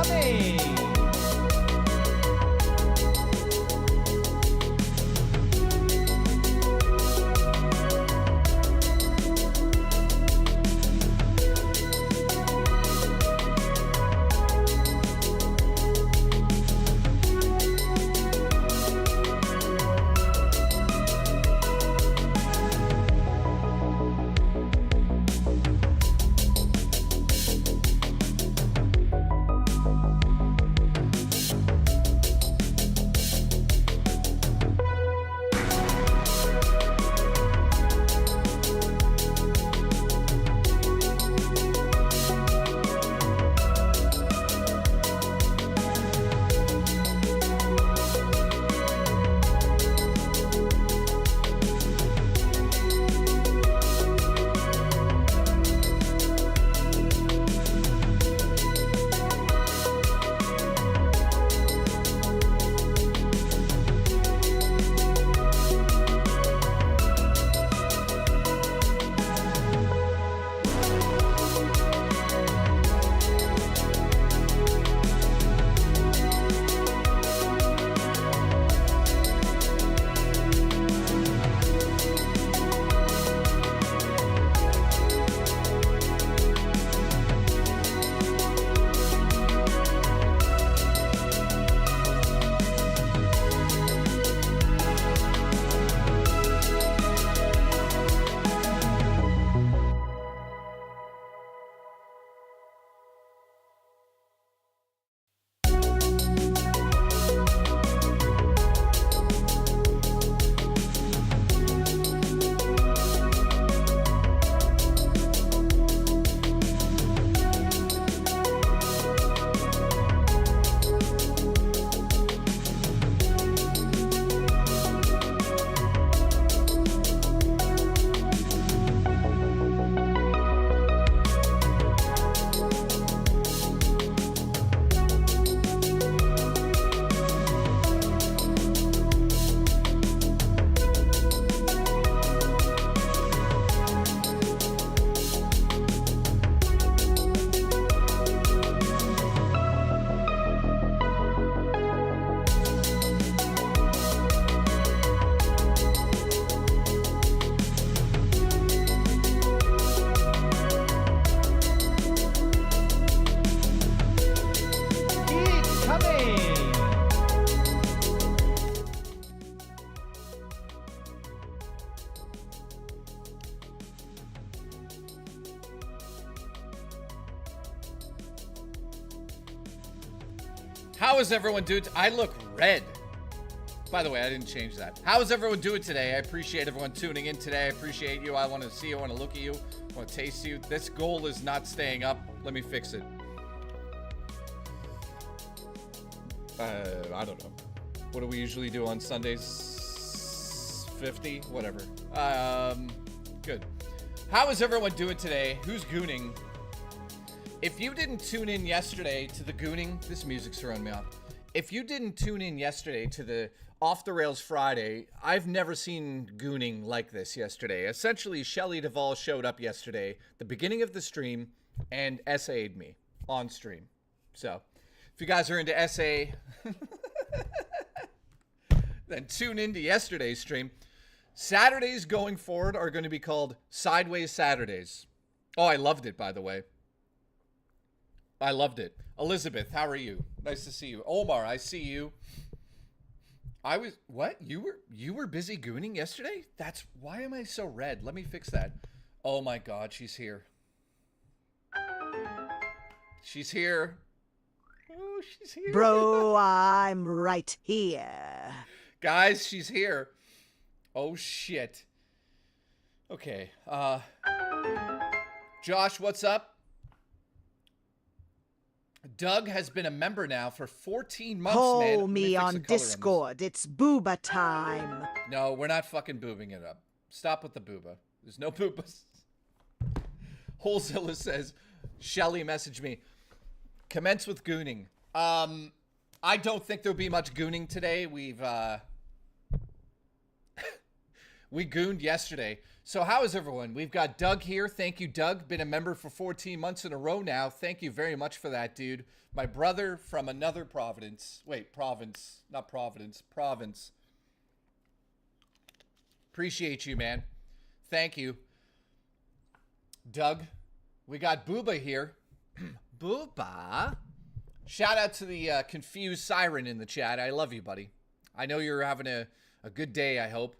coming. How is everyone doing? I look red. By the way, I didn't change that. How is everyone doing today? I appreciate everyone tuning in today. I appreciate you. I want to see you. I want to look at you. I want to taste you. This goal is not staying up. Let me fix it. I don't know. What do we usually do on Sundays? 50? Whatever. Good. How is everyone doing today? Who's gooning? If you didn't tune in yesterday to the gooning, this music's throwing me off. If you didn't tune in yesterday to the Off the Rails Friday, I've never seen gooning like this yesterday. Essentially, Shelley Duvall showed up yesterday, the beginning of the stream, and essayed me on stream. So, if you guys are into essay, then tune into yesterday's stream. Saturdays going forward are going to be called Sideways Saturdays. Oh, I loved it, by the way. I loved it. Elizabeth, how are you? Nice to see you. Omar, I see you. I was, what? You were busy gooning yesterday? Why am I so red? Let me fix that. Oh my God, she's here. She's here. Oh, she's here. Bro, I'm right here. Guys, she's here. Oh shit. Okay. Josh, what's up? Doug has been a member now for 14 months, man. Call me on Discord. It's booba time. No, we're not fucking boobing it up. Stop with the booba. There's no boobas. Wholezilla says, Shelly messaged me. Commence with gooning. I don't think there'll be much gooning today. We gooned yesterday. So how is everyone? We've got Doug here. Thank you, Doug. Been a member for 14 months in a row now. Thank you very much for that, dude. My brother from another province. Wait, province. Not Providence. Province. Appreciate you, man. Thank you. Doug. We got Booba here. Booba? Shout out to the confused siren in the chat. I love you, buddy. I know you're having a good day, I hope.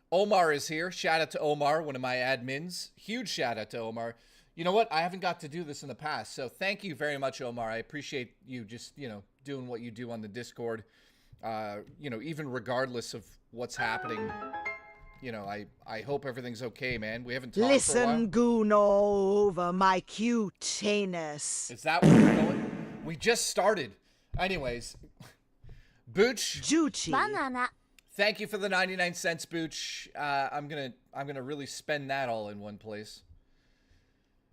Omar is here. Shout out to Omar, one of my admins. Huge shout out to Omar. You know what? I haven't got to do this in the past, so thank you very much, Omar. I appreciate you just, doing what you do on the Discord. Even regardless of what's happening. I hope everything's okay, man. We haven't talked for a while. Listen, goon over my cute anus. Is that where we're going? We just started. Anyways, Booch. Juchi. Banana. Thank you for the 99 cents, Booch. I'm gonna really spend that all in one place.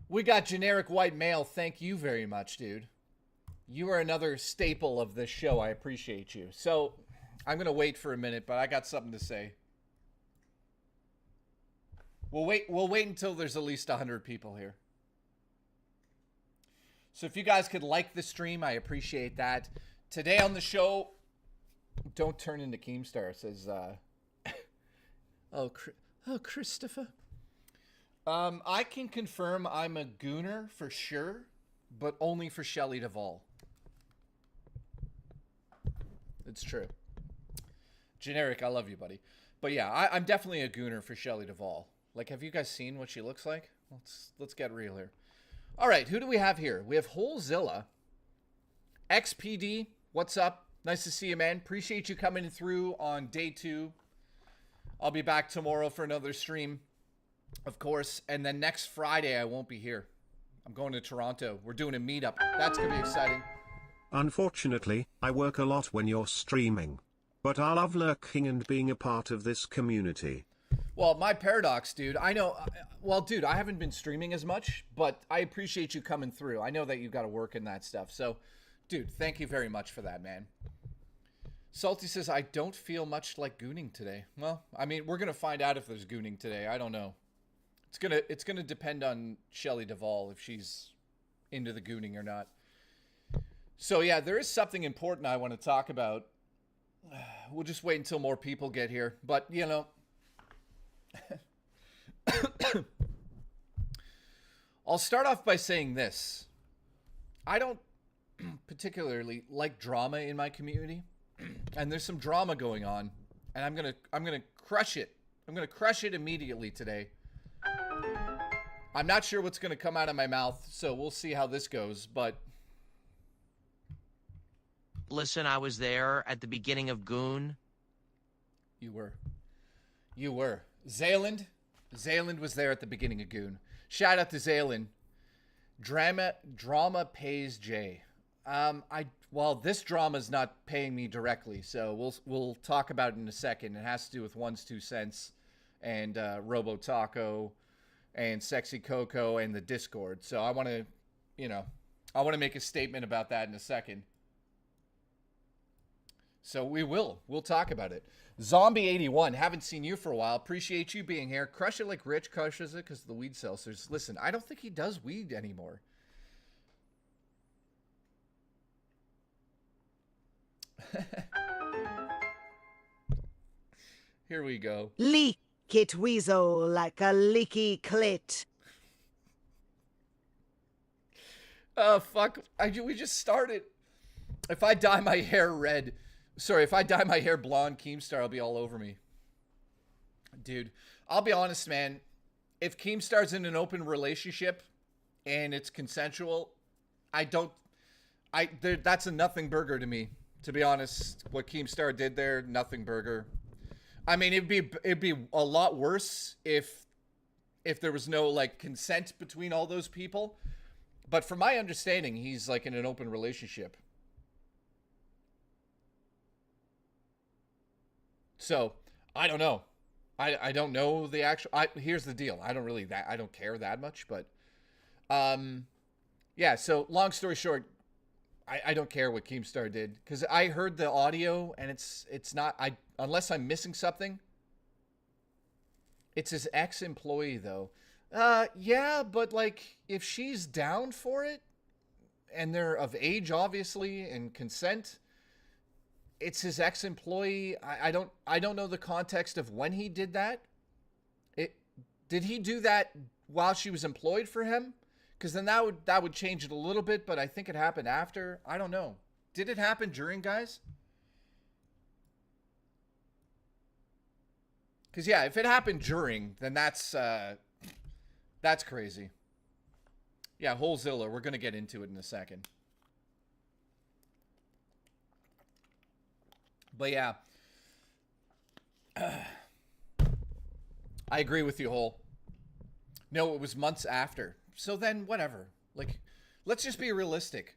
We got generic white male. Thank you very much, dude. You are another staple of this show. I appreciate you. So I'm gonna wait for a minute, but I got something to say. We'll wait until there's at least 100 people here. So if you guys could like the stream, I appreciate that. Today on the show, don't turn into Keemstar, says, Christopher. I can confirm I'm a gooner for sure, but only for Shelley Duvall. It's true. Generic, I love you, buddy. But yeah, I'm definitely a gooner for Shelley Duvall. Like, have you guys seen what she looks like? Let's get real here. All right, who do we have here? We have Holezilla. XPD, what's up? Nice to see you, man. Appreciate you coming through on day 2. I'll be back tomorrow for another stream, of course. And then next Friday, I won't be here. I'm going to Toronto. We're doing a meetup. That's going to be exciting. Unfortunately, I work a lot when you're streaming. But I love lurking and being a part of this community. Well, my paradox, dude, I know, well, dude, I haven't been streaming as much, but I appreciate you coming through. I know that you got to work in that stuff. So, dude, thank you very much for that, man. Salty says, I don't feel much like gooning today. Well, I mean, we're going to find out if there's gooning today. I don't know. It's gonna depend on Shelley Duvall if she's into the gooning or not. So, yeah, there is something important I want to talk about. We'll just wait until more people get here. But, I'll start off by saying this. I don't particularly like drama in my community, and there's some drama going on, and I'm gonna crush it. I'm gonna crush it immediately today. I'm not sure what's gonna come out of my mouth, so we'll see how this goes, but listen, I was there at the beginning of Goon. You were. Zayland was there at the beginning of Goon. Shout out to Zayland. Drama pays Jay. Well, this drama's not paying me directly, so we'll talk about it in a second. It has to do with One's 2 Cents and Robo Taco and Sexy Coco and the Discord. So I want to make a statement about that in a second. So we'll talk about it. Zombie81, haven't seen you for a while. Appreciate you being here. Crush it like Rich crushes it because of the weed seltzers. Listen, I don't think he does weed anymore. Here we go. Leak it, weasel, like a leaky clit. Oh, fuck. We just started. If I dye my hair red... Sorry, if I dye my hair blonde, Keemstar will be all over me. Dude, I'll be honest, man. If Keemstar's in an open relationship and it's consensual, that's a nothing burger to me. To be honest, what Keemstar did there, nothing burger. I mean, it'd be a lot worse if there was no, like, consent between all those people. But from my understanding, he's, like, in an open relationship. So, I don't know. I don't know the actual... here's the deal. I don't care that much, but... yeah, so, long story short, I don't care what Keemstar did. Because I heard the audio, and it's not... unless I'm missing something, It's his ex-employee, though. Yeah, but, like, if she's down for it, and they're of age, obviously, and consent, it's his ex-employee. I don't know the context of when he did that. Did he do that while she was employed for him? Because then that would change it a little bit, but I think it happened after. I don't know. Did it happen during, guys? Because, yeah, if it happened during, then that's crazy. Yeah, Holzilla, we're going to get into it in a second. But, yeah. I agree with you, Hole. No, it was months after. So then, whatever. Like, let's just be realistic.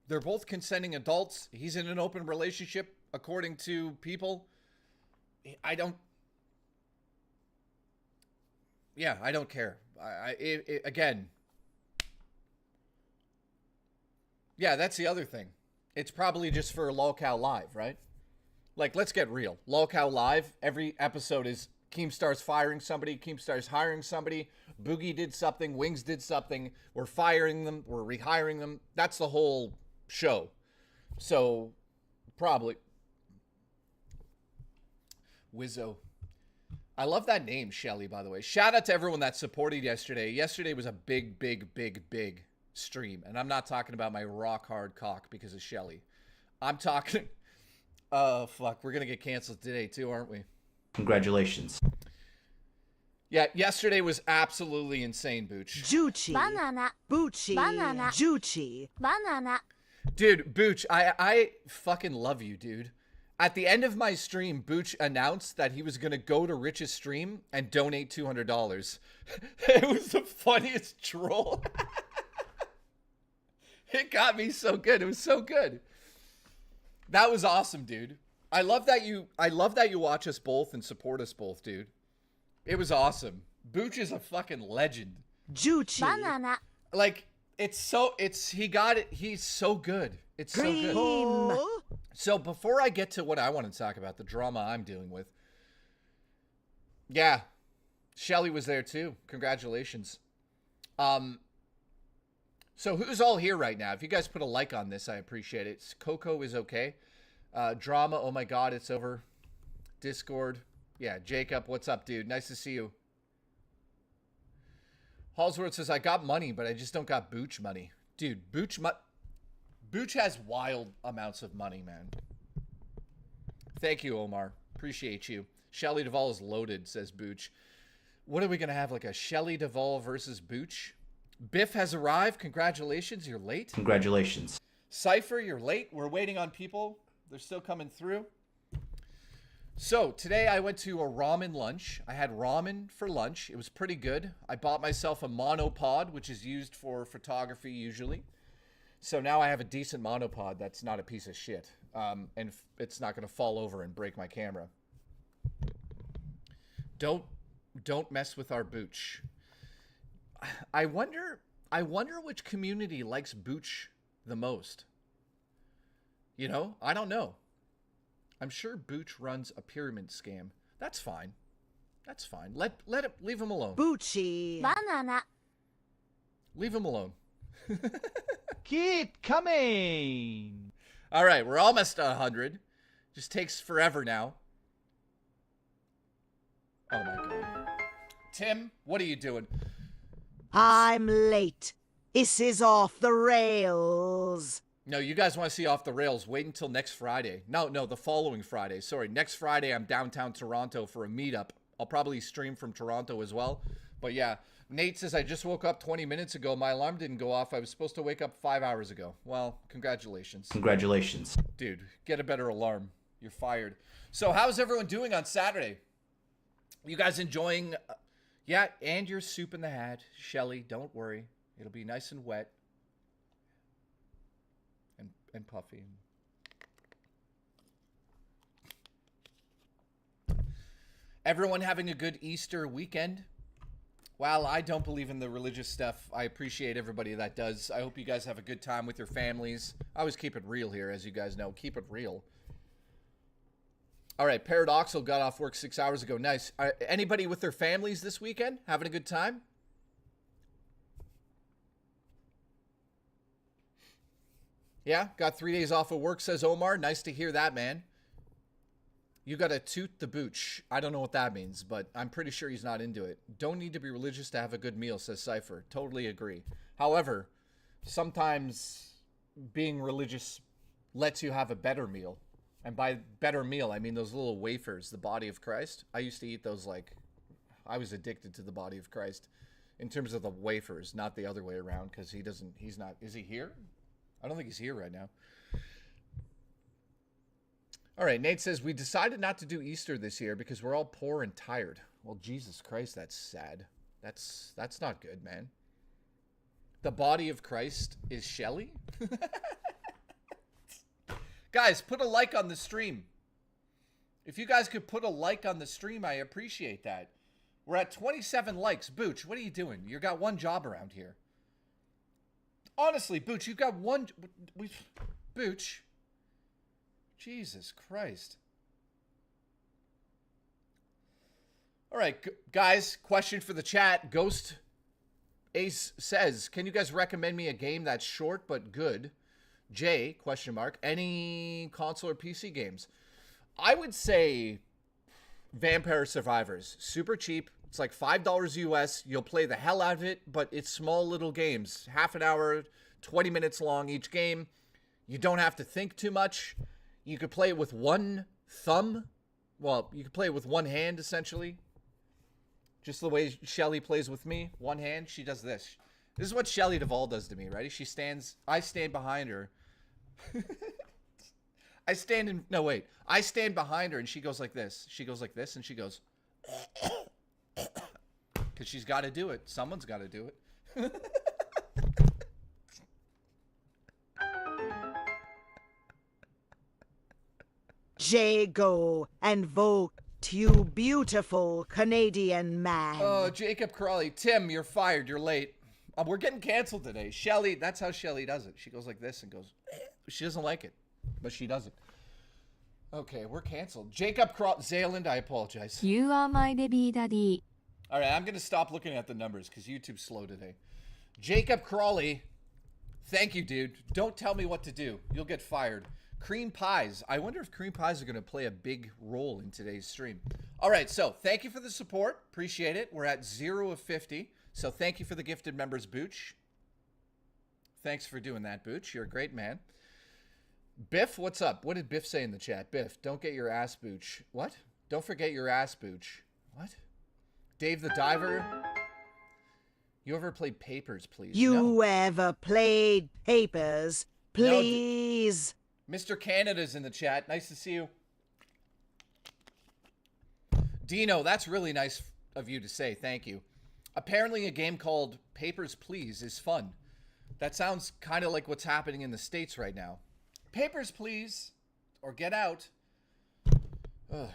They're both consenting adults. He's in an open relationship, according to people. I don't care. Again. Yeah, that's the other thing. It's probably just for LolCow Live, right? Like, let's get real. LolCow Live, every episode is Keemstar's firing somebody, Keemstar's hiring somebody, Boogie did something, Wings did something, we're firing them, we're rehiring them. That's the whole show. So, probably. Wizzo. I love that name, Shelly, by the way. Shout out to everyone that supported yesterday. Yesterday was a big stream. And I'm not talking about my rock hard cock because of Shelly. I'm talking... Oh, fuck. We're going to get canceled today, too, aren't we? Congratulations. Yeah, yesterday was absolutely insane, Booch. Juchi. Banana. Bucci. Banana. Juchi. Banana. Dude, Booch, I fucking love you, dude. At the end of my stream, Booch announced that he was going to go to Rich's stream and donate $200. It was the funniest troll. It got me so good. It was so good. That was awesome, dude. I love that you watch us both and support us both, dude. It was awesome. Booch is a fucking legend. Juchi. Banana. Like, he got it. He's so good. It's so good. Cream. So before I get to what I want to talk about, the drama I'm dealing with. Yeah. Shelly was there too. Congratulations. So who's all here right now? If you guys put a like on this, I appreciate it. Coco is okay. Drama, oh my god, it's over. Discord. Yeah, Jacob, what's up, dude? Nice to see you. Halsworth says, I got money, but I just don't got Booch money. Dude, Booch has wild amounts of money, man. Thank you, Omar. Appreciate you. Shelly Duvall is loaded, says Booch. What are we going to have, like a Shelly Duvall versus Booch? Biff has arrived. Congratulations, you're late. Congratulations. Cypher, you're late. We're waiting on people. They're still coming through. So, today I went to a ramen lunch. I had ramen for lunch. It was pretty good. I bought myself a monopod, which is used for photography usually. So now I have a decent monopod that's not a piece of shit. And it's not going to fall over and break my camera. Don't mess with our Booch. I wonder which community likes Booch the most. You know, I don't know. I'm sure Booch runs a pyramid scam. That's fine. That's fine. Leave him alone. Bucci. Banana. Leave him alone. Keep coming. All right, we're almost 100. Just takes forever now. Oh my god. Tim, what are you doing? I'm late. This is off the rails. No, you guys want to see off the rails, wait until next Friday. No, the following Friday. Sorry, next Friday I'm downtown Toronto for a meetup. I'll probably stream from Toronto as well. But yeah, Nate says, I just woke up 20 minutes ago. My alarm didn't go off. I was supposed to wake up 5 hours ago. Well, congratulations. Congratulations. Dude, get a better alarm. You're fired. So how's everyone doing on Saturday? You guys enjoying... yeah, and your soup in the hat. Shelly, don't worry. It'll be nice and wet. And puffy. Everyone having a good Easter weekend? While I don't believe in the religious stuff, I appreciate everybody that does. I hope you guys have a good time with your families. I always keep it real here, as you guys know. Keep it real. All right, Paradoxal got off work 6 hours ago. Nice. Anybody with their families this weekend? Having a good time? Yeah, got 3 days off of work, says Omar. Nice to hear that, man. You got to toot the booch. I don't know what that means, but I'm pretty sure he's not into it. Don't need to be religious to have a good meal, says Cypher. Totally agree. However, sometimes being religious lets you have a better meal. And by better meal, I mean those little wafers, the body of Christ. I used to eat those like, I was addicted to the body of Christ in terms of the wafers, not the other way around, because he's not, is he here? I don't think he's here right now. All right, Nate says, we decided not to do Easter this year because we're all poor and tired. Well, Jesus Christ, that's sad. That's not good, man. The body of Christ is Shelly? Guys, put a like on the stream. If you guys could put a like on the stream, I appreciate that. We're at 27 likes. Booch, what are you doing? You got one job around here. Honestly, Booch, you got one... Booch. Jesus Christ. All right, guys, question for the chat. Ghost Ace says, can you guys recommend me a game that's short but good? Jay, question mark, any console or PC games? I would say Vampire Survivors. Super cheap. It's like $5 US. You'll play the hell out of it, but it's small little games. Half an hour, 20 minutes long each game. You don't have to think too much. You could play it with one thumb. Well, you could play it with one hand, essentially. Just the way Shelly plays with me. One hand, she does this. This is what Shelly Duvall does to me, right? She stands, I stand behind her. I stand behind her and she goes like this. She goes like this and she goes. Because she's got to do it. Someone's got to do it. Go and vote, you beautiful Canadian man. Oh, Jacob Crawley. Tim, you're fired. You're late. We're getting canceled today. Shelly, that's how Shelly does it. She goes like this and goes. She doesn't like it, but she does it. Okay, we're canceled. Jacob Zayland, I apologize. You are my baby daddy. All right, I'm going to stop looking at the numbers because YouTube's slow today. Jacob Crawley, thank you, dude. Don't tell me what to do. You'll get fired. Cream pies. I wonder if cream pies are going to play a big role in today's stream. All right, so thank you for the support. Appreciate it. We're at 0 of 50. So thank you for the gifted members, Booch. Thanks for doing that, Booch. You're a great man. Biff, what's up? What did Biff say in the chat? Biff, don't get your ass, Booch. What? Don't forget your ass, Booch. What? Dave the Diver. You ever played Papers, Please? You ever played Papers, Please? No, Mr. Canada's in the chat. Nice to see you. Dino, that's really nice of you to say. Thank you. Apparently a game called Papers, Please is fun. That sounds kind of like what's happening in the States right now. Papers, please. Or get out. Ugh.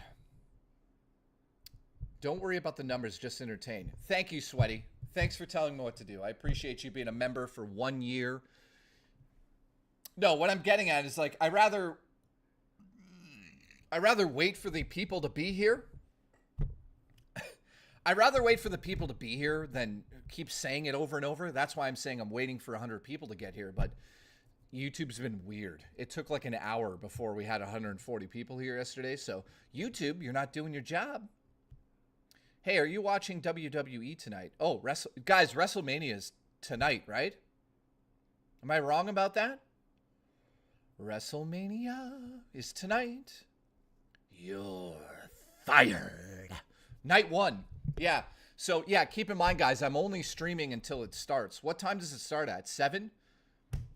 Don't worry about the numbers, just entertain. Thank you, Sweaty. Thanks for telling me what to do. I appreciate you being a member for 1 year. No, what I'm getting at is like, I rather wait for the people to be here. I'd rather wait for the people to be here than keep saying it over and over. That's why I'm saying I'm waiting for 100 people to get here. But YouTube's been weird. It took like an hour before we had 140 people here yesterday. So YouTube, you're not doing your job. Hey, are you watching WWE tonight? Oh, guys, WrestleMania is tonight, right? Am I wrong about that? WrestleMania is tonight. You're fired. Night 1. Yeah. So, yeah, keep in mind, guys, I'm only streaming until it starts. What time does it start at? 7?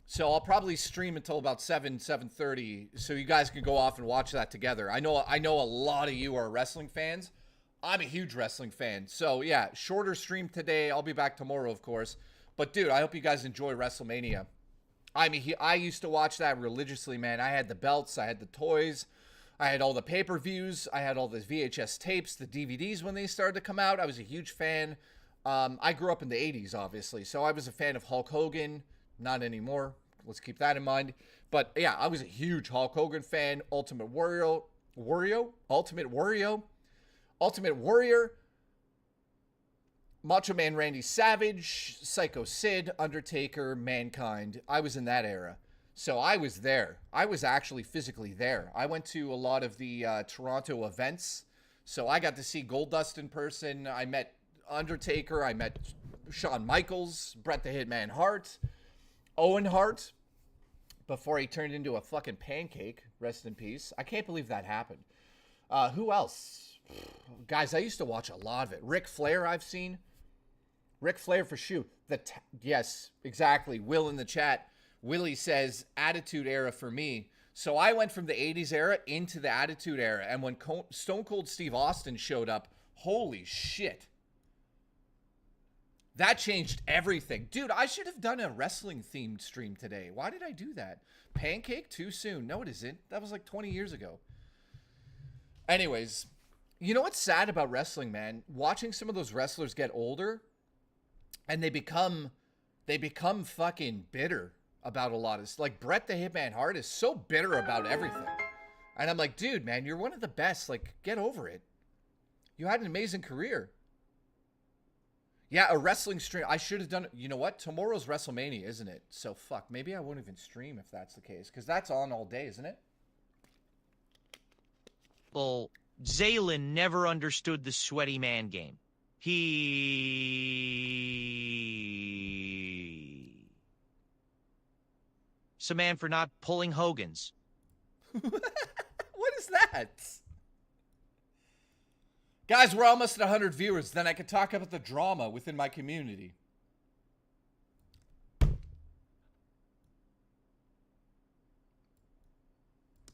So I'll probably stream until about 7:30, so you guys can go off and watch that together. I know a lot of you are wrestling fans. I'm a huge wrestling fan. So, yeah, shorter stream today. I'll be back tomorrow, of course. But, dude, I hope you guys enjoy WrestleMania. I mean, I used to watch that religiously, man. I had the belts. I had the toys. I had all the pay-per-views. I had all the VHS tapes, the DVDs when they started to come out. I was a huge fan. I grew up in the 80s, obviously. So I was a fan of Hulk Hogan. Not anymore. Let's keep that in mind. But, yeah, I was a huge Hulk Hogan fan. Ultimate Warrior. Ultimate Warrior, Macho Man Randy Savage, Psycho Sid, Undertaker, Mankind. I was in that era. So I was there. I was actually physically there. I went to a lot of the Toronto events. So I got to see Goldust in person. I met Undertaker. I met Shawn Michaels, Bret the Hitman Hart, Owen Hart, before he turned into a fucking pancake. Rest in peace. I can't believe that happened. Who else? Guys, I used to watch a lot of it. Ric Flair I've seen. Ric Flair for sure. Yes, exactly. Will in the chat. Willie says, Attitude Era for me. So I went from the 80s era into the Attitude Era. And when Stone Cold Steve Austin showed up, holy shit. That changed everything. Dude, I should have done a wrestling-themed stream today. Why did I do that? Pancake? Too soon. No, it isn't. That was like 20 years ago. Anyways, you know what's sad about wrestling, man? Watching some of those wrestlers get older, and they become fucking bitter about a lot of this. Like, Bret the Hitman Hart is so bitter about everything. And I'm like, dude, man, you're one of the best. Like, get over it. You had an amazing career. Yeah, a wrestling stream. I should have done it. You know what? Tomorrow's WrestleMania, isn't it? So, fuck. Maybe I won't even stream if that's the case. Because that's on all day, isn't it? Well, Zaylin never understood the sweaty man game. He's a man for not pulling Hogan's. What is that? Guys, we're almost at 100 viewers. Then I could talk about the drama within my community.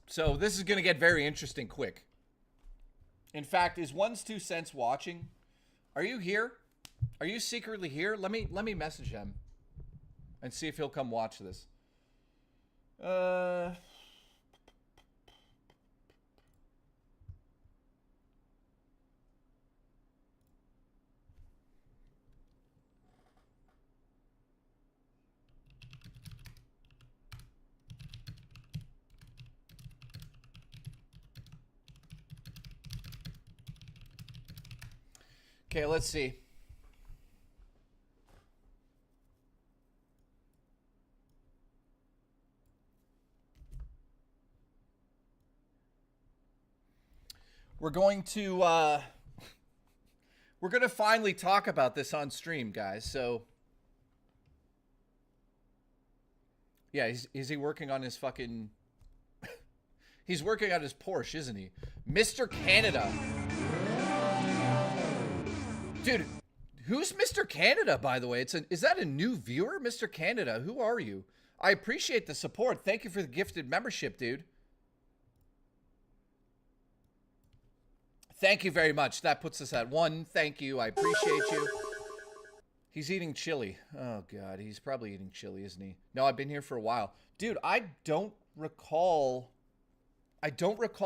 So this is going to get very interesting quick. In fact, is One's Two Cents watching? Are you here? Are you secretly here? Let me message him and see if he'll come watch this. Okay, let's see. We're going to finally talk about this on stream, guys. So yeah, is he working on his fucking he's working on his Porsche, isn't he? Mr. Canada. Dude, who's Mr. Canada, by the way? Is that a new viewer? Mr. Canada, who are you? I appreciate the support. Thank you for the gifted membership, dude. Thank you very much. That puts us at 1. Thank you. I appreciate you. He's eating chili. Oh, God. He's probably eating chili, isn't he? No, I've been here for a while. Dude, I don't recall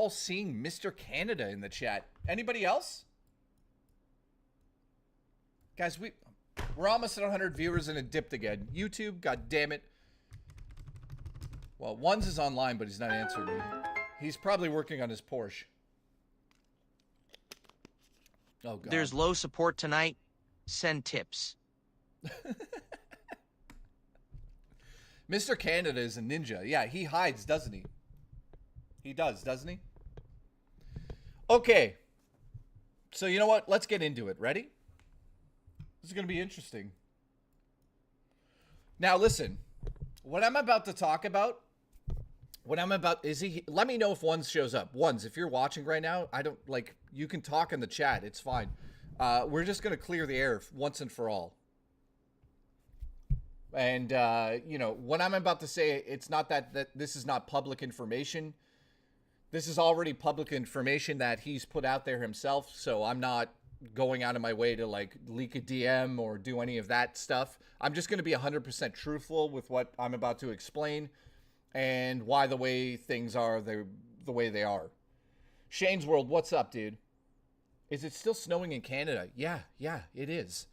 seeing Mr. Canada in the chat. Anybody else? Guys, we're almost at 100 viewers and it dipped again. YouTube, god damn it. Well, Ones is online, but he's not answering me. He's probably working on his Porsche. Oh, God. There's low support tonight. Send tips. Mr. Canada is a ninja. Yeah, he hides, doesn't he? He does, doesn't he? Okay. So, you know what? Let's get into it. Ready? This is going to be interesting. Now, listen. What I'm about to talk about, let me know if Ones shows up. Ones, if you're watching right now, you can talk in the chat. It's fine. We're just going to clear the air once and for all. And, what I'm about to say, it's not that this is not public information. This is already public information that he's put out there himself, so I'm not going out of my way to leak a DM or do any of that stuff. I'm just going to be 100% truthful with what I'm about to explain and why the way things are the way they are. Shane's World, what's up, dude? Is it still snowing in Canada? Yeah, it is.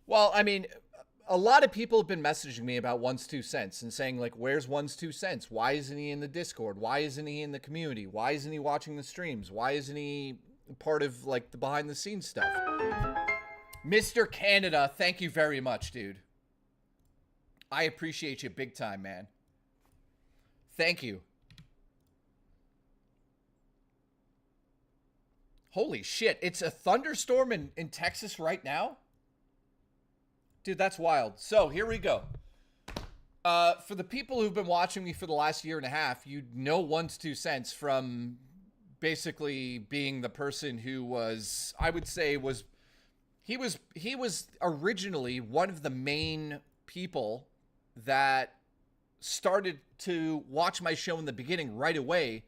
Well, I mean, a lot of people have been messaging me about One's 2 cents and saying, like, where's One's 2 cents? Why isn't he in the Discord? Why isn't he in the community? Why isn't he watching the streams? Why isn't he part of, like, the behind-the-scenes stuff? Mr. Canada, thank you very much, dude. I appreciate you big time, man. Thank you. Holy shit, it's a thunderstorm in Texas right now? Dude, that's wild. So, here we go. For the people who've been watching me for the last year and a half, you know One's 2 cents from basically being the person who was, I would say, he was originally one of the main people that started to watch my show in the beginning right away.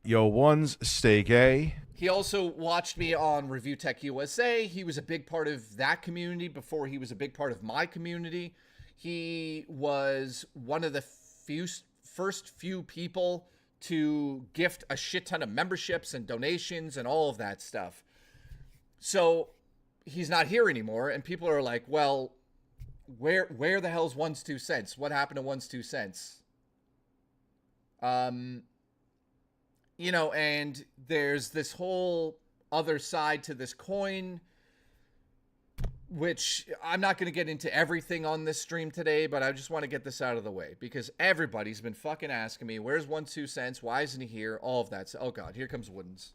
Yo, ones, stay gay. He also watched me on Review Tech USA. He was a big part of that community before he was a big part of my community. He was one of the first few people to gift a shit ton of memberships and donations and all of that stuff. So he's not here anymore, and people are like, well, where the hell's One's 2 cents? What happened to One's 2 cents? You know, and there's this whole other side to this coin, which I'm not going to get into everything on this stream today, but I just want to get this out of the way because everybody's been fucking asking me, where's One's 2 cents? Why isn't he here? All of that. Oh, God, here comes Woodens.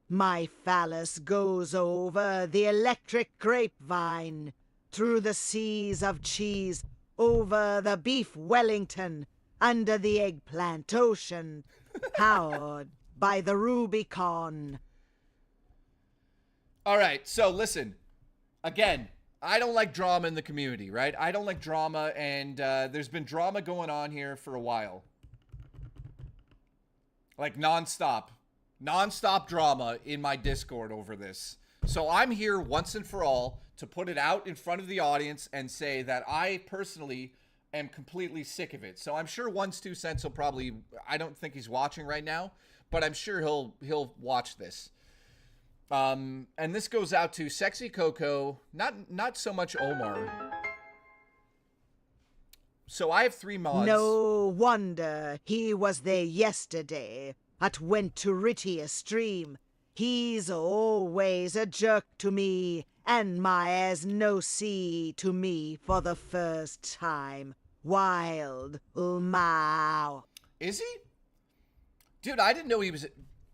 My phallus goes over the electric grapevine, through the seas of cheese, over the beef Wellington, under the eggplant ocean, powered by the Rubicon. All right, so listen. Again, I don't like drama in the community, right? I don't like drama, and there's been drama going on here for a while. Like, nonstop. Nonstop drama in my Discord over this. So I'm here once and for all to put it out in front of the audience and say that I personally am completely sick of it. So I'm sure One's 2 cents will probably, I don't think he's watching right now, but I'm sure he'll watch this. And this goes out to Sexy Coco, not so much Omar. So I have 3 mods. No wonder he was there yesterday at Went to Ritty stream. He's always a jerk to me, and my as no see to me for the first time. Wild Ulmao. Is he? Dude, I didn't know he was...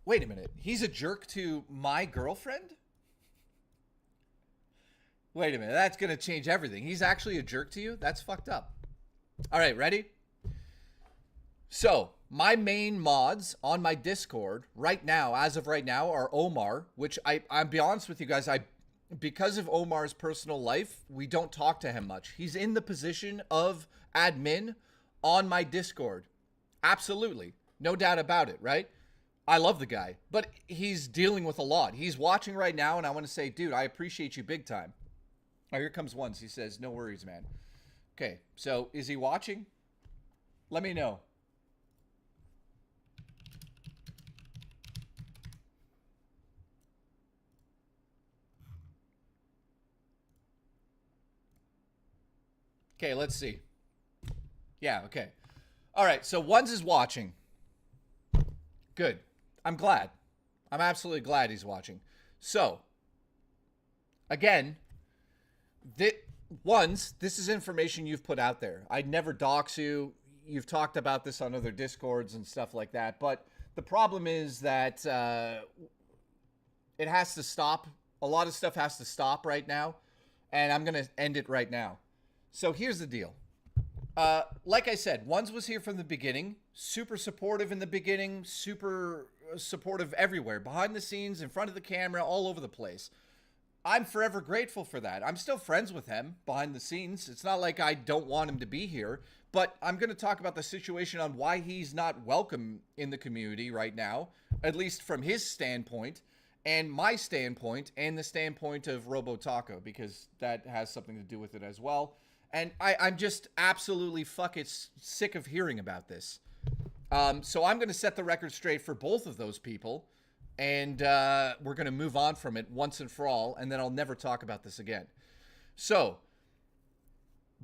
Wait a minute. He's a jerk to my girlfriend? Wait a minute. That's going to change everything. He's actually a jerk to you? That's fucked up. All right, ready? So, my main mods on my Discord right now, as of right now, are Omar, which I'll be honest with you guys, because of Omar's personal life, we don't talk to him much. He's in the position of admin on my Discord. Absolutely. No doubt about it, right? I love the guy, but he's dealing with a lot. He's watching right now, and I want to say, dude, I appreciate you big time. Oh, here comes Once. He says, no worries, man. Okay, so is he watching? Let me know. Okay, let's see. Yeah, okay. All right, so Ones is watching. Good. I'm glad. I'm absolutely glad he's watching. So, again, Ones, this is information you've put out there. I'd never dox you. You've talked about this on other Discords and stuff like that. But the problem is that it has to stop. A lot of stuff has to stop right now. And I'm going to end it right now. So here's the deal. Like I said, Ones was here from the beginning. Super supportive in the beginning. Super supportive everywhere. Behind the scenes, in front of the camera, all over the place. I'm forever grateful for that. I'm still friends with him behind the scenes. It's not like I don't want him to be here. But I'm going to talk about the situation on why he's not welcome in the community right now. At least from his standpoint. And my standpoint. And the standpoint of Robo Taco. Because that has something to do with it as well. And I'm just absolutely fucking sick of hearing about this. So I'm going to set the record straight for both of those people. and we're going to move on from it once and for all, and then I'll never talk about this again. So,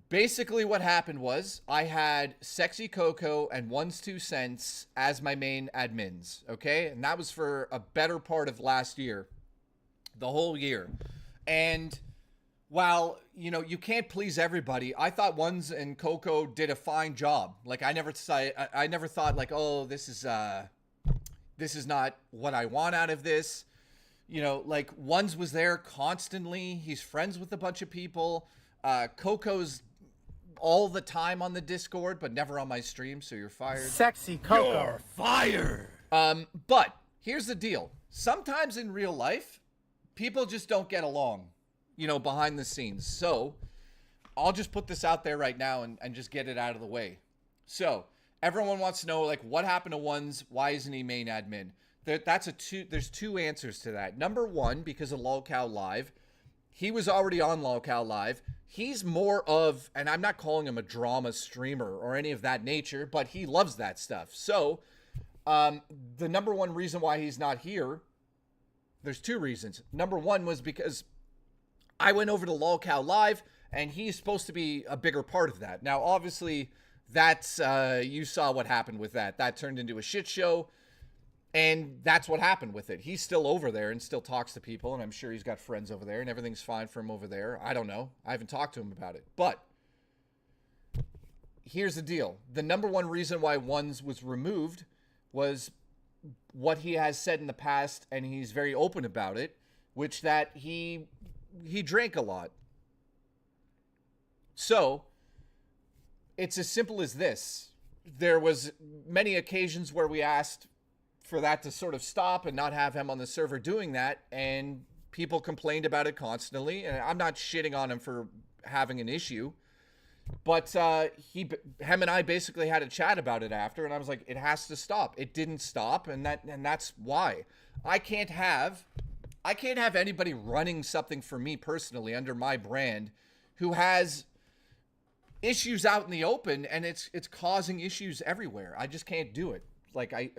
basically what happened was I had Sexy Coco and One's Two Cents as my main admins, okay? And that was for a better part of last year, the whole year. And while, you know, you can't please everybody, I thought Ones and Coco did a fine job. Like, I never thought like, oh, this is not what I want out of this. You know, like, Ones was there constantly. He's friends with a bunch of people. Coco's all the time on the Discord, but never on my stream, so you're fired. Sexy Coco. You're fired. But here's the deal. Sometimes in real life, people just don't get along, you know, behind the scenes. So I'll just put this out there right now and just get it out of the way. So everyone wants to know, like, what happened to Ones? Why isn't he main admin? There's two answers to that. Number one, because of LolCow Live. He was already on LolCow Live. He's more of, and I'm not calling him a drama streamer or any of that nature, but he loves that stuff. So the number one reason why he's not here, there's two reasons. Number one was because I went over to LolCow Live, and he's supposed to be a bigger part of that. Now, obviously, that's you saw what happened with that. That turned into a shit show. And that's what happened with it. He's still over there and still talks to people, and I'm sure he's got friends over there, and everything's fine for him over there. I don't know. I haven't talked to him about it. But here's the deal. The number one reason why Ones was removed was what he has said in the past, and he's very open about it, which that he drank a lot. So it's as simple as this. There was many occasions where we asked for that to sort of stop and not have him on the server doing that, and people complained about it constantly. And I'm not shitting on him for having an issue, but him and I basically had a chat about it after, and I was like, it has to stop. It didn't stop, and that's why I can't have anybody running something for me personally under my brand who has issues out in the open, and it's causing issues everywhere. I just can't do it.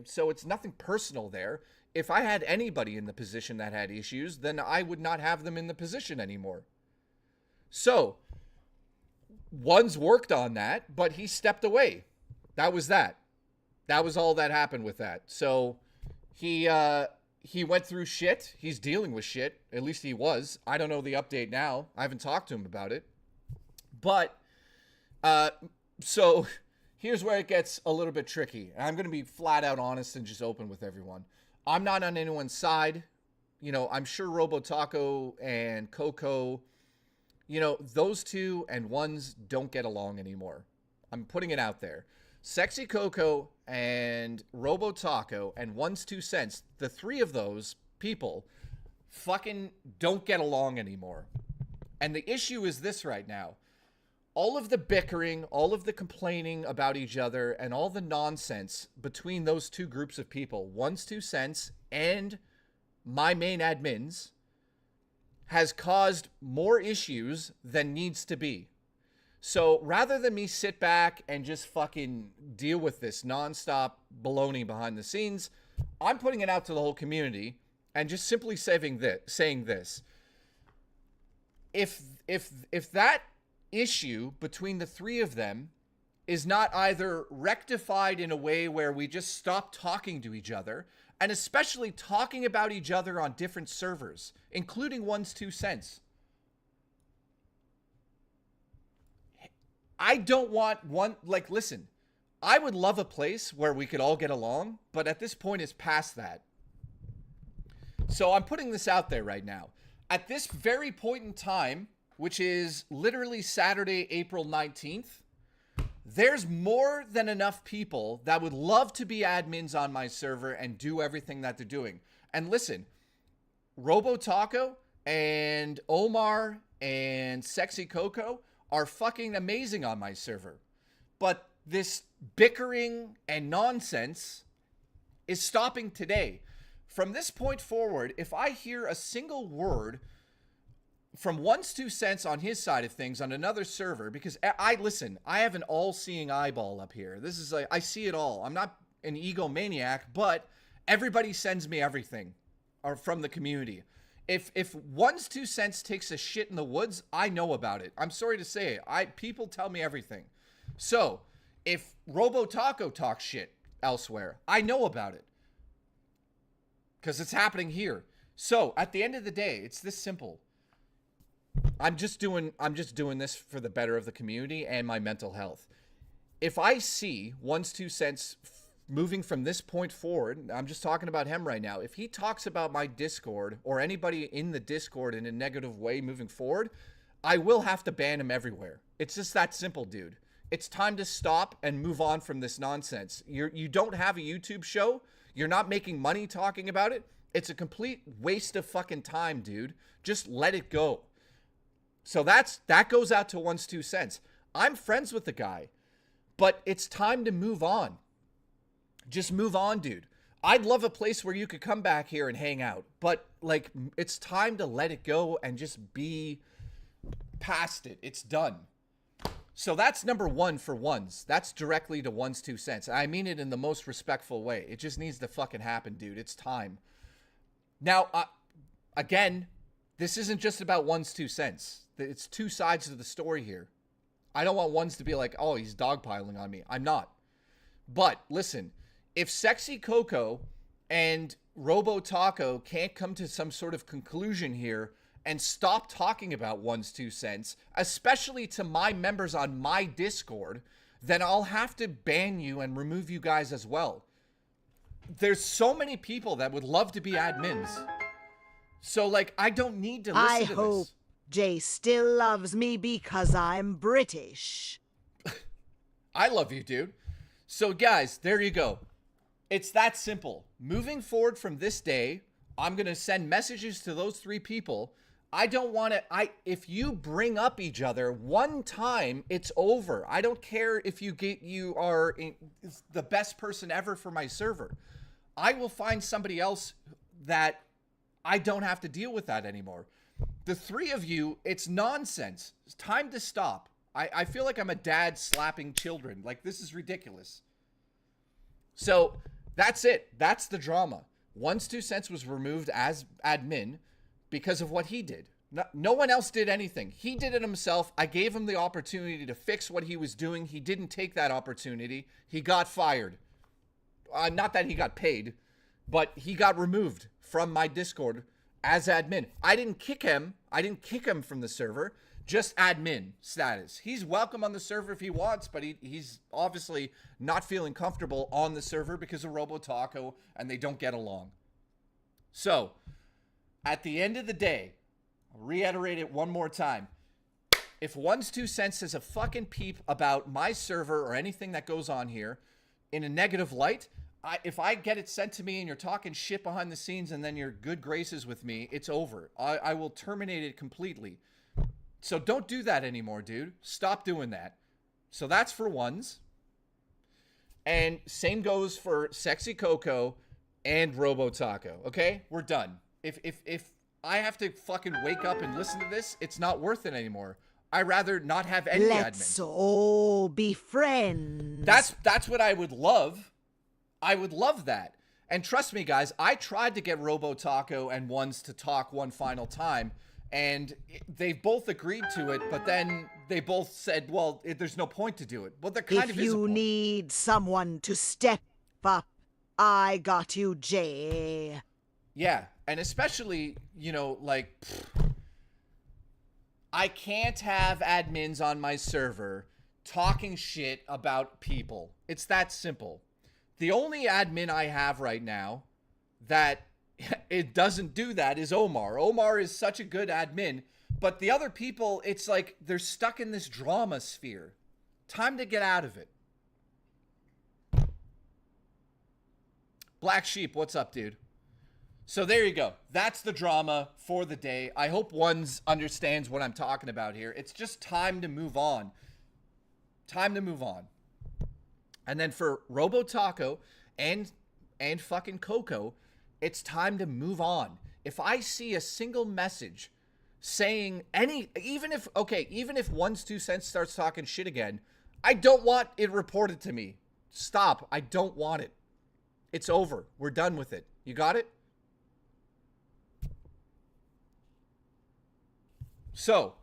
So it's nothing personal there. If I had anybody in the position that had issues, then I would not have them in the position anymore. So One's worked on that, but he stepped away. That was that. That was all that happened with that. So he went through shit. He's dealing with shit. At least he was. I don't know the update now. I haven't talked to him about it. But so here's where it gets a little bit tricky. And I'm going to be flat out honest and just open with everyone. I'm not on anyone's side. You know, I'm sure Robotaco and Coco, you know, those two and Ones don't get along anymore. I'm putting it out there. Sexy Coco and Robotaco and One's Two Cents, the three of those people fucking don't get along anymore. And the issue is this right now. All of the bickering, all of the complaining about each other, and all the nonsense between those two groups of people, One's Two Cents and my main admins, has caused more issues than needs to be. So rather than me sit back and just fucking deal with this nonstop baloney behind the scenes, I'm putting it out to the whole community and just simply saying this. If that issue between the three of them is not either rectified in a way where we just stop talking to each other, and especially talking about each other on different servers, including One's Two Cents. I don't want one, like, listen, I would love a place where we could all get along, but at this point it's past that. So I'm putting this out there right now. At this very point in time, which is literally Saturday, April 19th, there's more than enough people that would love to be admins on my server and do everything that they're doing. And listen, Robotaco and Omar and Sexy Coco are fucking amazing on my server. But this bickering and nonsense is stopping today. From this point forward, if I hear a single word from One's Two Cents on his side of things on another server, because I have an all-seeing eyeball up here. This is like, I see it all. I'm not an egomaniac, but everybody sends me everything. or from the community. If one's 2 cents takes a shit in the woods, I know about it. I'm sorry to say it. People tell me everything. So if Robo Taco talks shit elsewhere, I know about it because it's happening here. So at the end of the day, it's this simple. I'm just doing this for the better of the community and my mental health. If I see one's 2 cents moving from this point forward, I'm just talking about him right now. If he talks about my Discord or anybody in the Discord in a negative way moving forward, I will have to ban him everywhere. It's just that simple, dude. It's time to stop and move on from this nonsense. You don't have a YouTube show. You're not making money talking about it. It's a complete waste of fucking time, dude. Just let it go. So that goes out to one's 2 cents. I'm friends with the guy, but it's time to move on. Just move on, dude. I'd love a place where you could come back here and hang out, but like, it's time to let it go and just be past it. It's done. So that's number one for ones. That's directly to one's 2 cents. I mean it in the most respectful way. It just needs to fucking happen, dude. It's time. Now, again, this isn't just about one's 2 cents. It's two sides of the story here. I don't want ones to be like, oh, he's dogpiling on me. I'm not. But listen, if Sexy Coco and Robo Taco can't come to some sort of conclusion here and stop talking about one's 2 cents, especially to my members on my Discord, then I'll have to ban you and remove you guys as well. There's so many people that would love to be admins. So, like, I don't need to listen I to hope this. Jay still loves me because I'm British. I love you, dude. So, guys, there you go. It's that simple. Moving forward from this day, I'm going to send messages to those 3 people. I don't want to, if you bring up each other one time, it's over. I don't care if you are the best person ever for my server. I will find somebody else that I don't have to deal with that anymore. The 3 of you, it's nonsense. It's time to stop. I feel like I'm a dad slapping children. Like, this is ridiculous. So that's it. That's the drama. One's 2 cents was removed as admin because of what he did. No one else did anything. He did it himself. I gave him the opportunity to fix what he was doing. He didn't take that opportunity. He got fired. Not that he got paid, but he got removed from my Discord as admin. I didn't kick him. I didn't kick him from the server. Just admin status. He's welcome on the server if he wants, but he's obviously not feeling comfortable on the server because of Robo Taco and they don't get along. So, at the end of the day, I'll reiterate it one more time. If one's 2 cents says a fucking peep about my server or anything that goes on here in a negative light, if I get it sent to me and you're talking shit behind the scenes and then you're good graces with me, it's over. I will terminate it completely. So don't do that anymore, dude. Stop doing that. So that's for ones. And same goes for Sexy Coco and Robo Taco. Okay? We're done. If I have to fucking wake up and listen to this, it's not worth it anymore. I'd rather not have any Let's admin. all be friends. That's what I would love. I would love that. And trust me, guys, I tried to get Robo Taco and ones to talk one final time. And they both agreed to it, but then they both said, well, there's no point to do it. Well, there kind of is a If you point. need someone to step up, I got you, Jay. Yeah, and especially, you know, like, I can't have admins on my server talking shit about people. It's that simple. The only admin I have right now that it doesn't do that is Omar. Omar is such a good admin, but the other people, it's like they're stuck in this drama sphere. Time to get out of it. Black Sheep, what's up, dude? So there you go. That's the drama for the day. I hope ones understands what I'm talking about here. It's just time to move on. Time to move on. And then for Robo Taco and fucking Coco, it's time to move on. If I see a single message saying even if one's 2 cents starts talking shit again, I don't want it reported to me. Stop. I don't want it. It's over. We're done with it. You got it? So,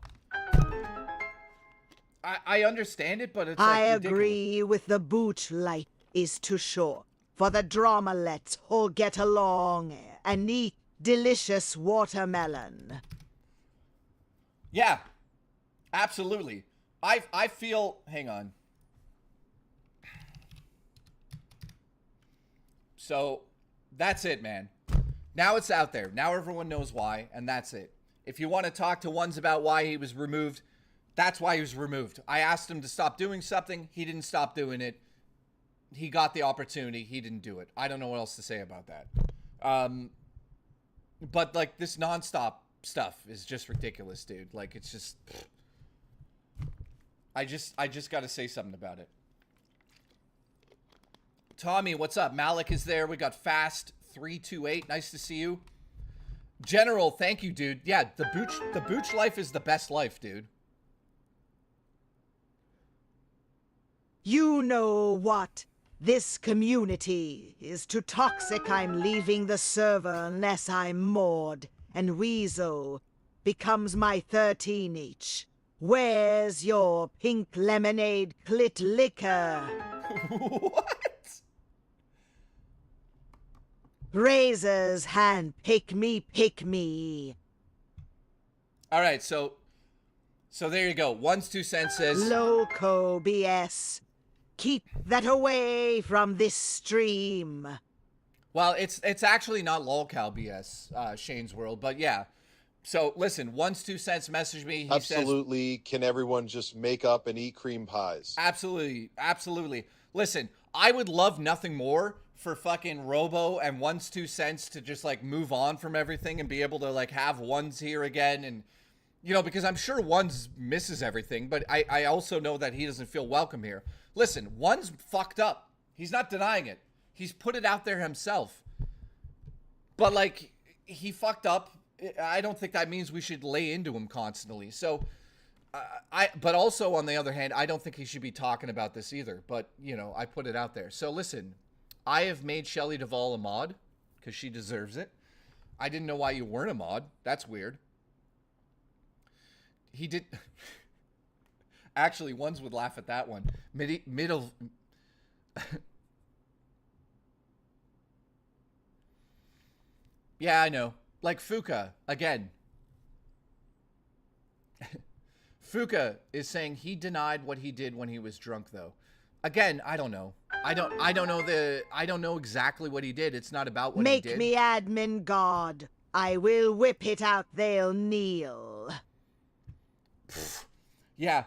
I understand it, but it's I like ridiculous. agree with the booch light is too short. For the drama, let's all get along and eat delicious watermelon. Yeah, absolutely. I feel, hang on. So, that's it, man. Now it's out there. Now everyone knows why, and that's it. If you want to talk to ones about why he was removed, that's why he was removed. I asked him to stop doing something. He didn't stop doing it. He got the opportunity. He didn't do it. I don't know what else to say about that. But, like, this nonstop stuff is just ridiculous, dude. Like, it's just... I just got to say something about it. Tommy, what's up? Malik is there. We got Fast 328. Nice to see you. General, thank you, dude. Yeah, the booch life is the best life, dude. You know what? This community is too toxic. I'm leaving the server unless I'm Maud and Weasel becomes my 13 each. Where's your pink lemonade clit liquor? What? Razor's hand, pick me, pick me. All right, so there you go. One's 2 cents says... Loco BS. Keep that away from this stream. Well, it's actually not lolcow BS, Shane's World, but yeah. So listen, One's 2 cents messaged me. He Absolutely. Can everyone just make up and eat cream pies? Absolutely, absolutely. Listen, I would love nothing more for fucking Robo and One's 2 cents to just like move on from everything and be able to like have Ones here again, and you know, because I'm sure Ones misses everything, but I also know that he doesn't feel welcome here. Listen, One's fucked up. He's not denying it. He's put it out there himself. But like, he fucked up. I don't think that means we should lay into him constantly. So, but also on the other hand, I don't think he should be talking about this either. But, you know, I put it out there. So listen, I have made Shelley Duvall a mod because she deserves it. I didn't know why you weren't a mod. That's weird. He did. Actually, Ones would laugh at that one. Middle. Yeah, I know. Like Fuka, again. Fuka is saying he denied what he did when he was drunk, though. Again, I don't know. I don't know exactly what he did. It's not about what he did. Make me admin god. I will whip it out, they'll kneel. Yeah.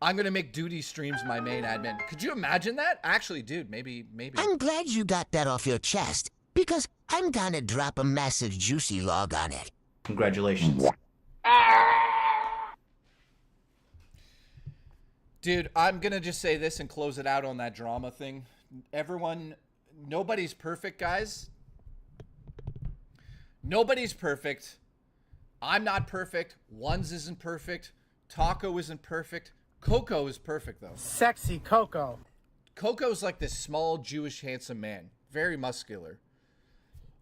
I'm going to make duty streams my main admin. Could you imagine that? Actually, dude, maybe. I'm glad you got that off your chest, because I'm gonna drop a massive juicy log on it. Congratulations. Dude, I'm going to just say this and close it out on that drama thing. Everyone, nobody's perfect, guys. Nobody's perfect. I'm not perfect. Ones isn't perfect. Taco isn't perfect. Coco is perfect, though. Sexy Coco. Coco's like this small, Jewish, handsome man. Very muscular.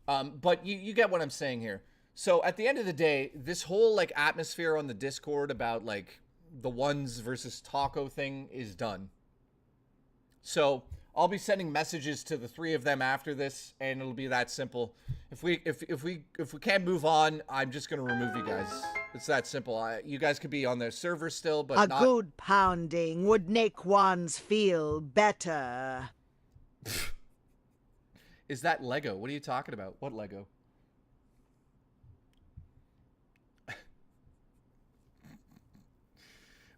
But you get what I'm saying here. So at the end of the day, this whole like atmosphere on the Discord about like the Ones versus Taco thing is done. So I'll be sending messages to the three of them after this, and it'll be that simple. If we can't move on, I'm just gonna remove you guys. It's that simple. You guys could be on their server still, but a good pounding would make Ones feel better. Is that Lego? What are you talking about? What Lego?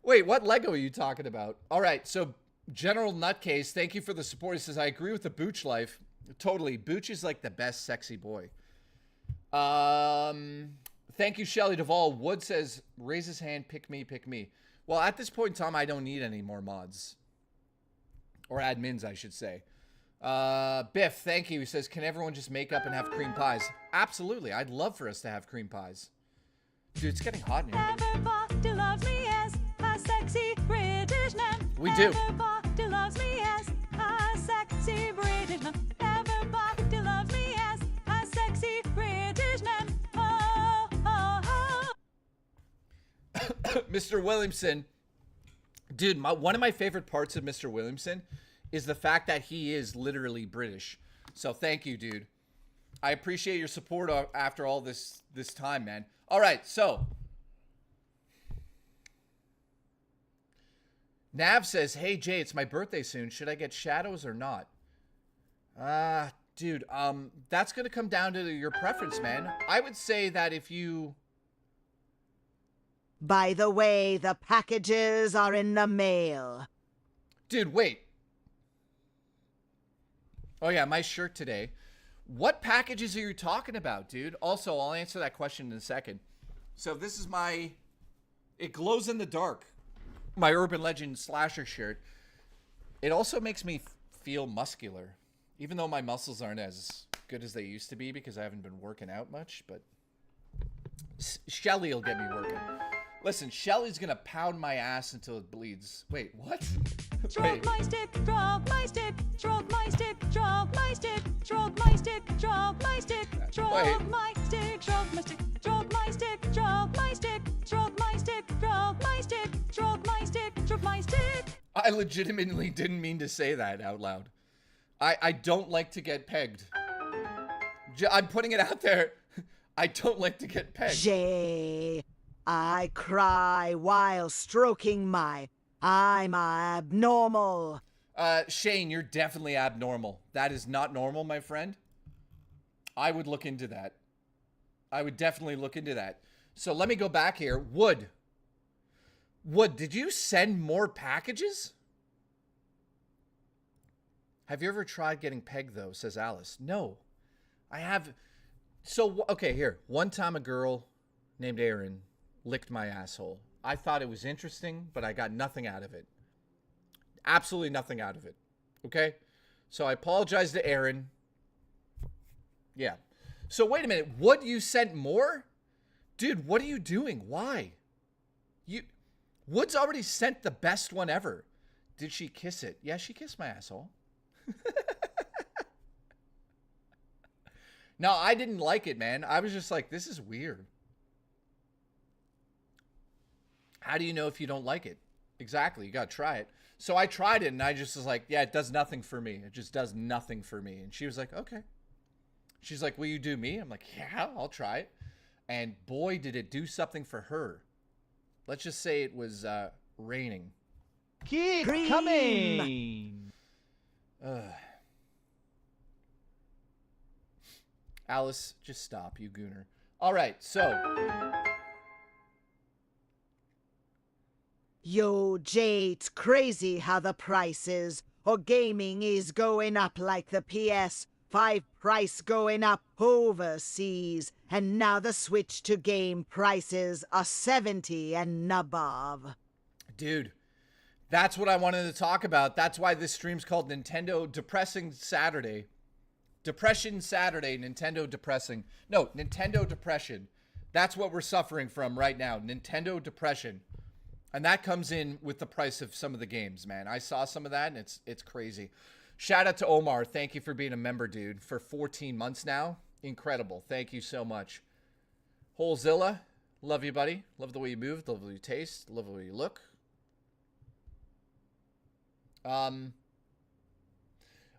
Wait, what Lego are you talking about? All right, so General Nutcase, thank you for the support. He says, I agree with the Booch life. Totally. Booch is like the best sexy boy. Thank you, Shelley Duvall. Wood says, raise his hand, pick me, pick me. Well, at this point in time, I don't need any more mods. Or admins, I should say. Biff, thank you. He says, can everyone just make up and have cream pies? Absolutely. I'd love for us to have cream pies. Dude, it's getting hot in here. Everybody loves me as a sexy British man. We do. Everybody loves me as a sexy British man. Everybody loves me as a sexy British man. Oh, oh, Mr. Williamson, dude, one of my favorite parts of Mr. Williamson is the fact that he is literally British. So thank you, dude. I appreciate your support after all this time, man. All right, so Nav says, "Hey Jay, it's my birthday soon. Should I get shadows or not?" Dude, that's gonna come down to your preference, man. I would say that if you... By the way, the packages are in the mail. Dude, wait. Oh yeah, my shirt today. What packages are you talking about, dude? Also, I'll answer that question in a second. So this is my... It glows in the dark. My Urban Legend slasher shirt. It also makes me feel muscular. Even though my muscles aren't as good as they used to be because I haven't been working out much. But Shelly will get me working. Listen, Shelly's going to pound my ass until it bleeds. Wait, what? Stroke my stick, drop my stick, stroke my stick, drop my stick, stroke my stick, drop my stick, stroke my stick, stroke my stick, stroke my stick, drop my stick, stroke my stick, drop my stick, stroke my stick, stroke my stick. I legitimately didn't mean to say that out loud. I don't like to get pegged. I'm putting it out there. I don't like to get pegged. Jay, I cry while stroking my... I'm abnormal. Shane, you're definitely abnormal. That is not normal, my friend. I would look into that. I would definitely look into that. So let me go back here. Wood, did you send more packages? Have you ever tried getting pegged, though, says Alice. No, I have. So, okay, here. One time a girl named Erin licked my asshole. I thought it was interesting, but I got nothing out of it. Absolutely nothing out of it. Okay? So I apologize to Erin. Yeah. So wait a minute. Wood, you sent more? Dude, what are you doing? Why? Wood's already sent the best one ever. Did she kiss it? Yeah, she kissed my asshole. No, I didn't like it, man. I was just like, this is weird. How do you know if you don't like it? Exactly. You got to try it. So I tried it and I just was like, yeah, it does nothing for me. It just does nothing for me. And she was like, okay. She's like, will you do me? I'm like, yeah, I'll try it. And boy, did it do something for her. Let's just say it was raining. Keep coming. Alice, just stop, you gooner. All right, so... Yo, Jay, it's crazy how the prices or gaming is going up like the PS5 price going up overseas. And now the switch to game prices are 70 and above. Dude, that's what I wanted to talk about. That's why this stream's called Nintendo Depressing Saturday. Depression Saturday, Nintendo Depressing. No, Nintendo Depression. That's what we're suffering from right now. Nintendo Depression. And that comes in with the price of some of the games, man. I saw some of that, and it's crazy. Shout out to Omar. Thank you for being a member, dude, for 14 months now. Incredible. Thank you so much. Holezilla, love you, buddy. Love the way you move, love the way you taste, love the way you look.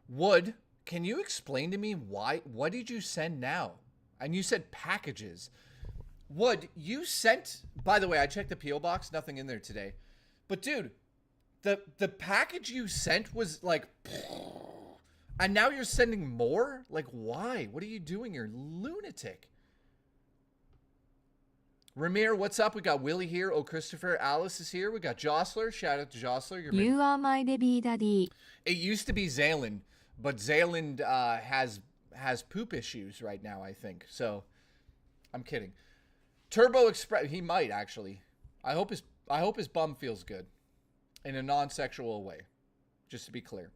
Wood, can you explain to me what did you send now? And you said packages. Wood, you sent, by the way, I checked the P.O. box, nothing in there today. But dude, the package you sent was like, and now you're sending more? Like, why? What are you doing? You're lunatic. Ramir, what's up? We got Willie here. Oh, Christopher. Alice is here. We got Jostler. Shout out to Jostler. You are my baby daddy. It used to be Zayland, but Zayland has poop issues right now, I think. So, I'm kidding. Turbo Express, he might actually. I hope his bum feels good in a non-sexual way, just to be clear.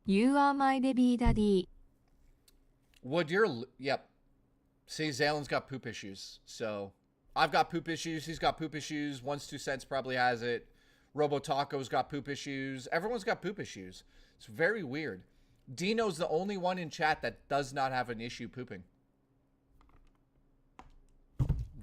You are my baby daddy. Wood, yep. See, Zayland's got poop issues. So, I've got poop issues. He's got poop issues. Once 2 cents probably has it. Robo Taco's got poop issues. Everyone's got poop issues. It's very weird. Dino's the only one in chat that does not have an issue pooping. I'm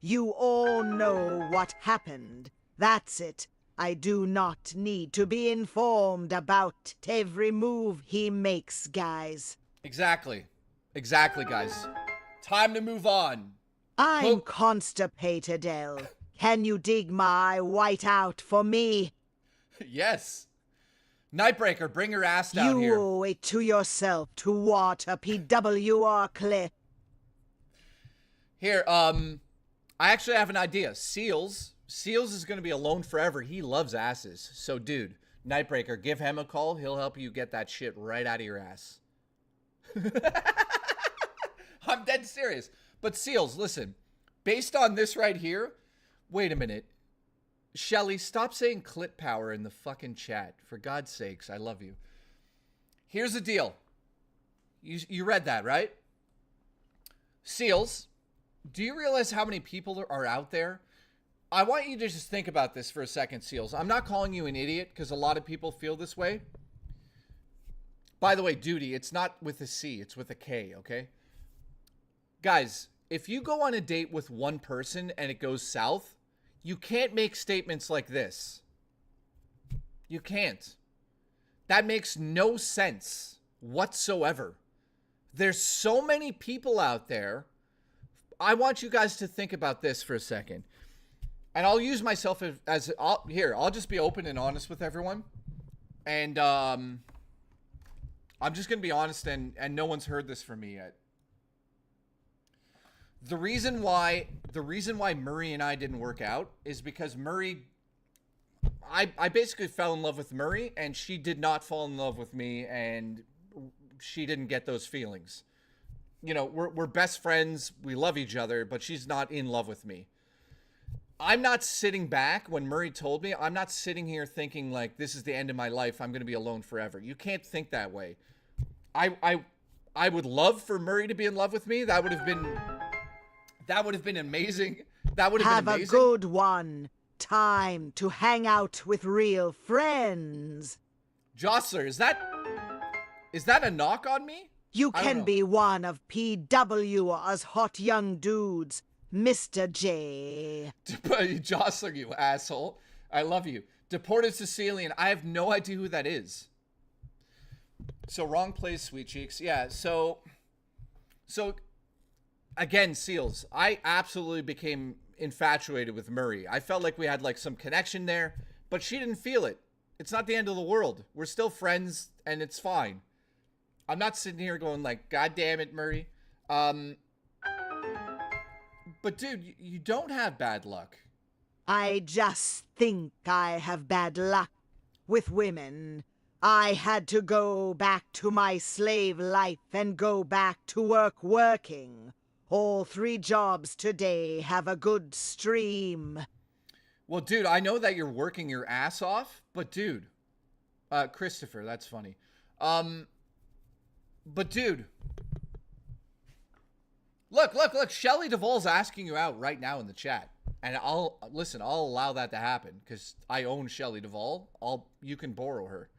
You all know what happened. That's it. I do not need to be informed about every move he makes, guys. Exactly. Exactly, guys. Time to move on. I'm constipated, Elle. Can you dig my white out for me? Yes. Nightbreaker, bring your ass down You here. owe it to yourself to water PWR Cliff. Here, I actually have an idea. Seals is going to be alone forever. He loves asses. So, dude, Nightbreaker, give him a call. He'll help you get that shit right out of your ass. I'm dead serious. But Seals, listen. Based on this right here, wait a minute. Shelly, stop saying clit power in the fucking chat. For God's sakes, I love you. Here's the deal. You read that, right? Seals, do you realize how many people are out there? I want you to just think about this for a second, Seals. I'm not calling you an idiot because a lot of people feel this way. By the way, Duty, it's not with a C, it's with a K, okay? Guys, if you go on a date with one person and it goes south, you can't make statements like this. You can't. That makes no sense whatsoever. There's so many people out there. I want you guys to think about this for a second. And I'll use myself as I'll just be open and honest with everyone. And I'm just going to be honest, and no one's heard this from me yet. The reason why Murray and I didn't work out is because Murray, I basically fell in love with Murray, and she did not fall in love with me, and she didn't get those feelings. You know, we're best friends, we love each other, but she's not in love with me. I'm not sitting back when Murray told me, I'm not sitting here thinking like, this is the end of my life, I'm going to be alone forever. You can't think that way. I would love for Murray to be in love with me. That would have been amazing. That would have been amazing. Have a good one. Time to hang out with real friends. Jostler, is that a knock on me? You can be one of PWR's hot young dudes, Mr. J. Jostler, you asshole. I love you. Deported Sicilian. I have no idea who that is. So wrong place, Sweet Cheeks. Yeah, so again, Seals, I absolutely became infatuated with Murray. I felt like we had like some connection there, but she didn't feel it. It's not the end of the world. We're still friends and it's fine. I'm not sitting here going like, God damn it, Murray. But dude, you don't have bad luck. I just think I have bad luck with women. I had to go back to my slave life and go back to work working. All 3 jobs today have a good stream. Well, dude, I know that you're working your ass off, but dude, Christopher, that's funny. But dude, look, Shelley Duvall's asking you out right now in the chat. And I'll allow that to happen because I own Shelley Duvall. You can borrow her.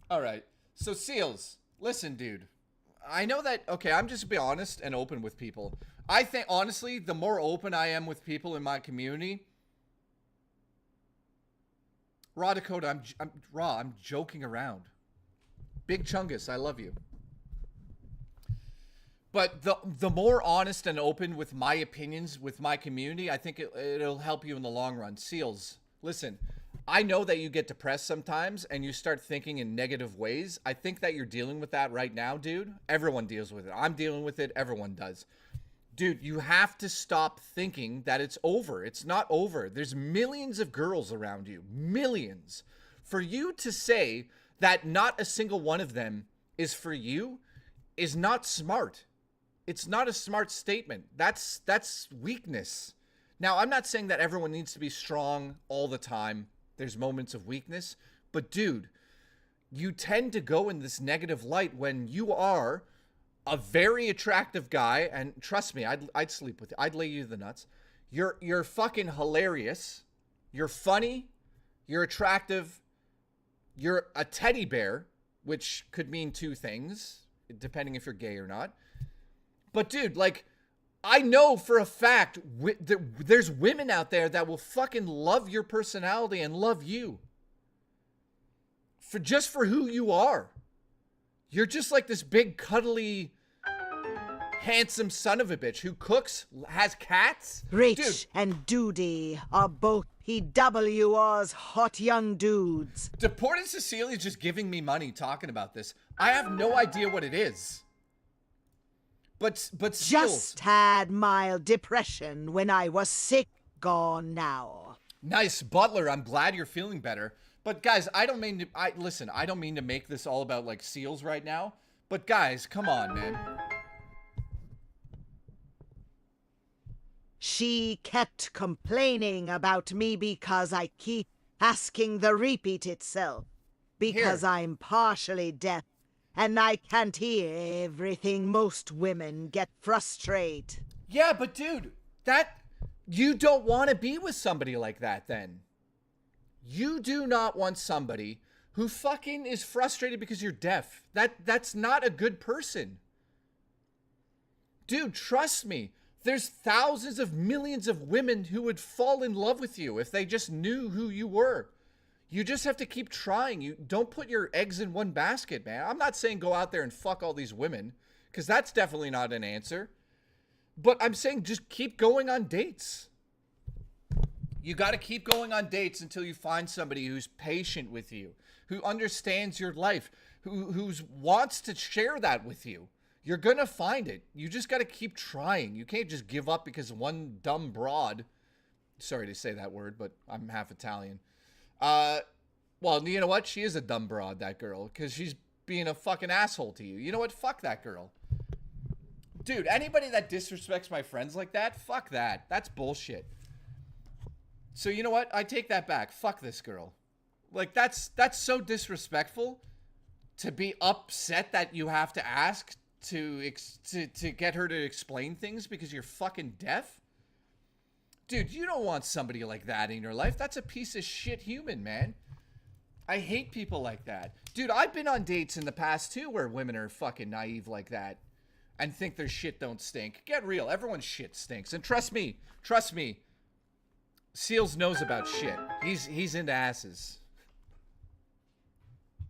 All right. So Seals, listen, dude. I know that, okay, I'm just be honest and open with people. I think, honestly, the more open I am with people in my community, Raw Dakota, I'm joking around. Big Chungus, I love you. But the more honest and open with my opinions with my community, I think it'll help you in the long run. Seals, listen, I know that you get depressed sometimes and you start thinking in negative ways. I think that you're dealing with that right now, dude. Everyone deals with it. I'm dealing with it. Everyone does. Dude, you have to stop thinking that it's over. It's not over. There's millions of girls around you. Millions. For you to say that not a single one of them is for you is not smart. It's not a smart statement. That's weakness. Now, I'm not saying that everyone needs to be strong all the time. There's moments of weakness. But dude, you tend to go in this negative light when you are a very attractive guy, and trust me, I'd sleep with you. I'd lay you the nuts. You're fucking hilarious. You're funny. You're attractive. You're a teddy bear, which could mean 2 things. depending if you're gay or not. But dude, like, I know for a fact there's women out there that will fucking love your personality and love you for who you are. You're just like this big, cuddly, handsome son of a bitch who cooks, has cats. Rich Dude, and Duty are both PWR's hot young dudes. Deported Cecilia's just giving me money talking about this. I have no idea what it is. But Seals, Just had mild depression when I was sick. Gone now. nice Butler. I'm glad you're feeling better. But guys, I don't mean to make this all about like Seals right now. But guys, come on, man. She kept complaining about me because I keep asking the repeat itself. Because Here. I'm partially deaf and I can't hear everything. Most women get frustrated. Yeah, but dude, you don't want to be with somebody like that then. You do not want somebody who fucking is frustrated because you're deaf. That's not a good person. Dude, trust me. There's thousands of millions of women who would fall in love with you if they just knew who you were. You just have to keep trying. You don't put your eggs in one basket, man. I'm not saying go out there and fuck all these women, because that's definitely not an answer. But I'm saying just keep going on dates. You got to keep going on dates until you find somebody who's patient with you, who understands your life, who wants to share that with you. You're going to find it. You just got to keep trying. You can't just give up because one dumb broad, sorry to say that word, but I'm half Italian. Well, you know what? She is a dumb broad, that girl, because she's being a fucking asshole to you. You know what? Fuck that girl. Dude, anybody that disrespects my friends like that, fuck that. That's bullshit. So you know what? I take that back. Fuck this girl. Like, that's so disrespectful to be upset that you have to ask to get her to explain things because you're fucking deaf. Dude, you don't want somebody like that in your life. That's a piece of shit human, man. I hate people like that. Dude, I've been on dates in the past too where women are fucking naive like that and think their shit don't stink. Get real. Everyone's shit stinks. And trust me, Seals knows about shit. He's into asses.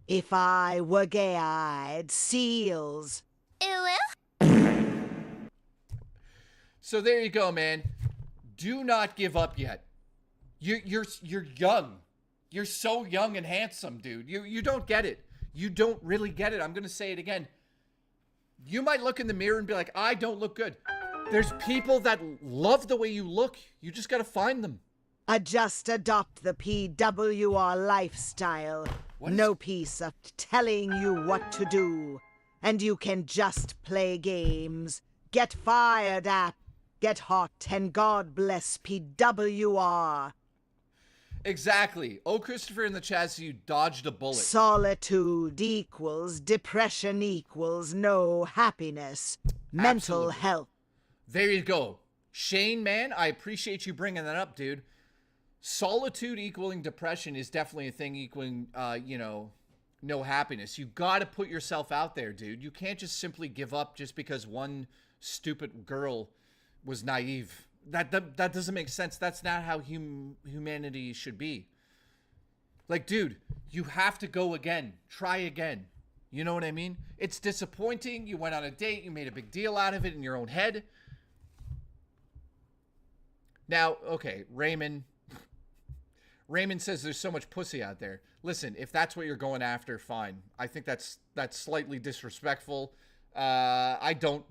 If I were gay-eyed, Seals. So there you go, man. Do not give up yet. You're young. You're so young and handsome, dude. You don't get it. You don't really get it. I'm going to say it again. You might look in the mirror and be like, I don't look good. There's people that love the way you look. You just got to find them. Just adopt the PWR lifestyle. No piece of telling you what to do. And you can just play games. Get fired at. Get hot. And God bless PWR. Exactly. Oh, Christopher in the chat, so you dodged a bullet. Solitude equals depression equals no happiness. Mental Absolutely. health. There you go. Shane, man, I appreciate you bringing that up, dude. Solitude equaling depression is definitely a thing equaling, no happiness. You got to put yourself out there, dude. You can't just simply give up just because one stupid girl was naive. That doesn't make sense. That's not how humanity should be. Like, dude, you have to go again. Try again. You know what I mean? It's disappointing. You went on a date. You made a big deal out of it in your own head. Now, okay, Raymond says there's so much pussy out there. Listen, if that's what you're going after, fine. I think that's slightly disrespectful. I don't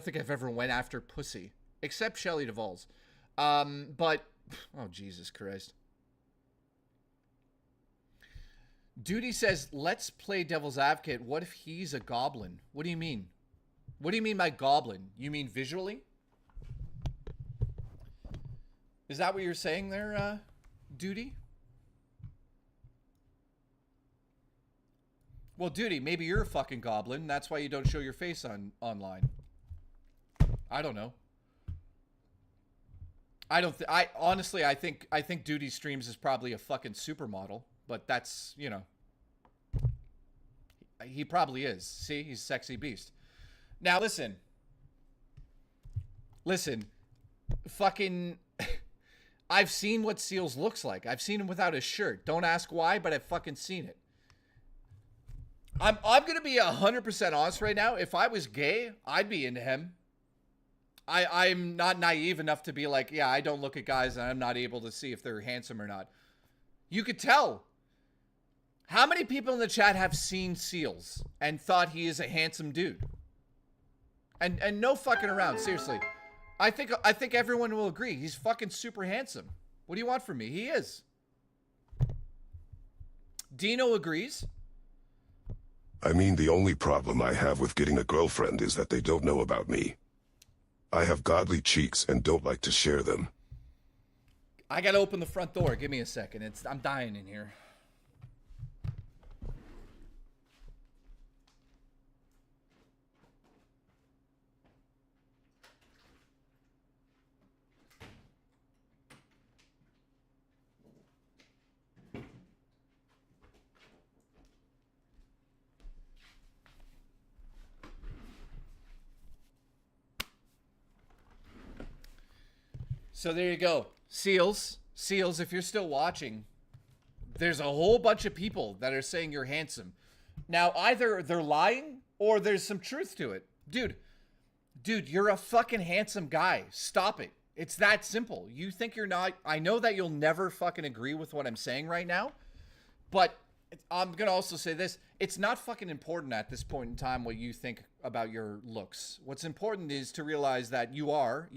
think I've ever went after pussy, except Shelley Duvall's. But oh, Jesus Christ. Duty says, let's play devil's advocate. What if he's a goblin? What do you mean? What do you mean by goblin? You mean visually? Is that what you're saying there, Duty? Well, Duty, maybe you're a fucking goblin. That's why you don't show your face online. I don't know. Honestly, I think Duty streams is probably a fucking supermodel, but that's, He probably is. See, he's a sexy beast. Now listen. Fucking I've seen what Seals looks like. I've seen him without his shirt. Don't ask why, but I've fucking seen it. I'm gonna be 100% honest right now. If I was gay, I'd be into him. I'm not naive enough to be like, yeah, I don't look at guys and I'm not able to see if they're handsome or not. You could tell. How many people in the chat have seen Seals and thought he is a handsome dude? And no fucking around, seriously. I think everyone will agree. He's fucking super handsome. What do you want from me? He is. Dino agrees. I mean, the only problem I have with getting a girlfriend is that they don't know about me. I have godly cheeks and don't like to share them. I gotta open the front door. Give me a second. I'm dying in here. So there you go. Seals, if you're still watching, there's a whole bunch of people that are saying you're handsome. Now, either they're lying or there's some truth to it. Dude, you're a fucking handsome guy. Stop it. It's that simple. You think you're not. I know that you'll never fucking agree with what I'm saying right now, but I'm going to also say this. It's not fucking important at this point in time what you think about your looks. What's important is to realize that you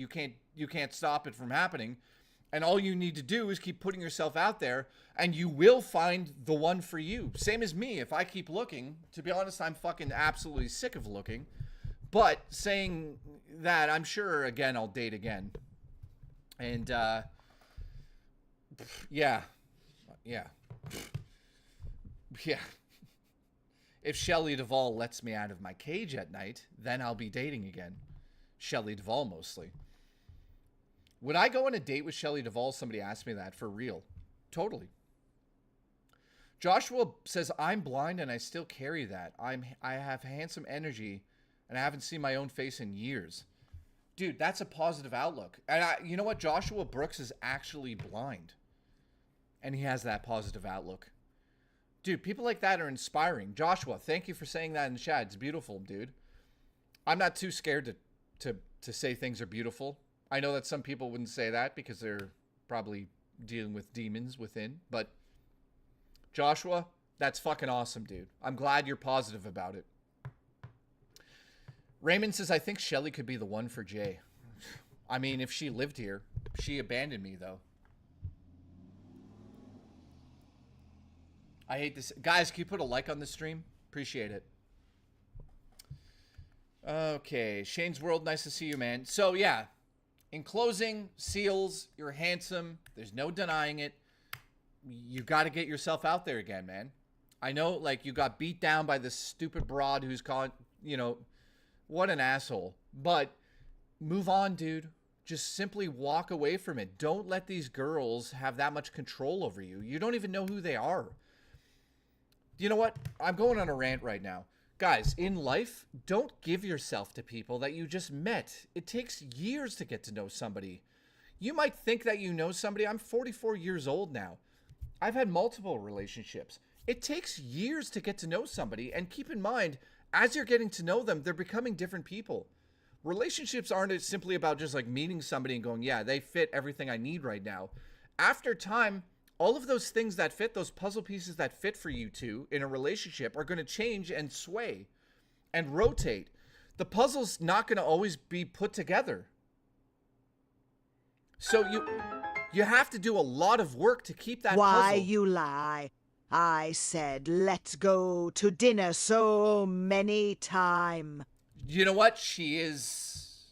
can't stop it from happening. And all you need to do is keep putting yourself out there and you will find the one for you. Same as me. If I keep looking, to be honest, I'm fucking absolutely sick of looking. But saying that, I'm sure, again, I'll date again. And, yeah. If Shelley Duvall lets me out of my cage at night, then I'll be dating again. Shelley Duvall, mostly. Would I go on a date with Shelley Duvall? Somebody asked me that, for real. Totally. Joshua says, I'm blind and I still carry that. I have handsome energy and I haven't seen my own face in years. Dude, that's a positive outlook. And you know what? Joshua Brooks is actually blind. And he has that positive outlook. Dude, people like that are inspiring. Joshua, thank you for saying that in the chat. It's beautiful, dude. I'm not too scared to say things are beautiful. I know that some people wouldn't say that because they're probably dealing with demons within. But Joshua, that's fucking awesome, dude. I'm glad you're positive about it. Raymond says, I think Shelley could be the one for Jay. I mean, if she lived here. She abandoned me, though. I hate this. Guys, can you put a like on the stream? Appreciate it. Okay. Shane's World, nice to see you, man. So, yeah. In closing, Seals, you're handsome. There's no denying it. You got to get yourself out there again, man. I know, like, you got beat down by this stupid broad who's calling, you know, what an asshole. But move on, dude. Just simply walk away from it. Don't let these girls have that much control over you. You don't even know who they are. You know what? I'm going on a rant right now. Guys, in life, don't give yourself to people that you just met. It takes years to get to know somebody. You might think that you know somebody. I'm 44 years old now. I've had multiple relationships. It takes years to get to know somebody. And keep in mind, as you're getting to know them, they're becoming different people. Relationships aren't simply about just like meeting somebody and going, yeah, they fit everything I need right now. After time, all of those things that fit, those puzzle pieces that fit for you two in a relationship are going to change and sway and rotate. The puzzle's not going to always be put together. So you have to do a lot of work to keep that Why puzzle. you lie? I said let's go to dinner so many time. You know what? She's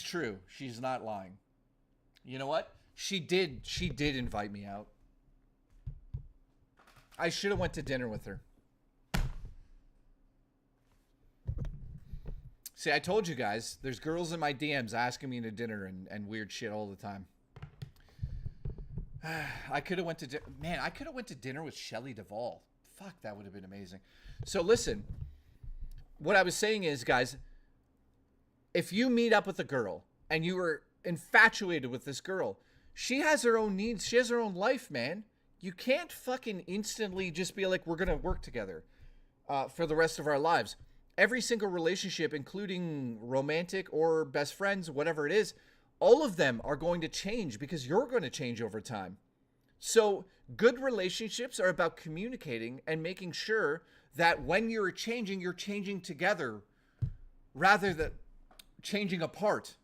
true. She's not lying. You know what? She did invite me out. I should have went to dinner with her. See, I told you guys, there's girls in my DMs asking me to dinner and weird shit all the time. I could have went to dinner with Shelley Duvall. Fuck, that would have been amazing. So listen, what I was saying is, guys, if you meet up with a girl and you were infatuated with this girl, she has her own needs. She has her own life, man. You can't fucking instantly just be like, we're going to work together for the rest of our lives. Every single relationship, including romantic or best friends, whatever it is, all of them are going to change because you're going to change over time. So good relationships are about communicating and making sure that when you're changing together rather than changing apart.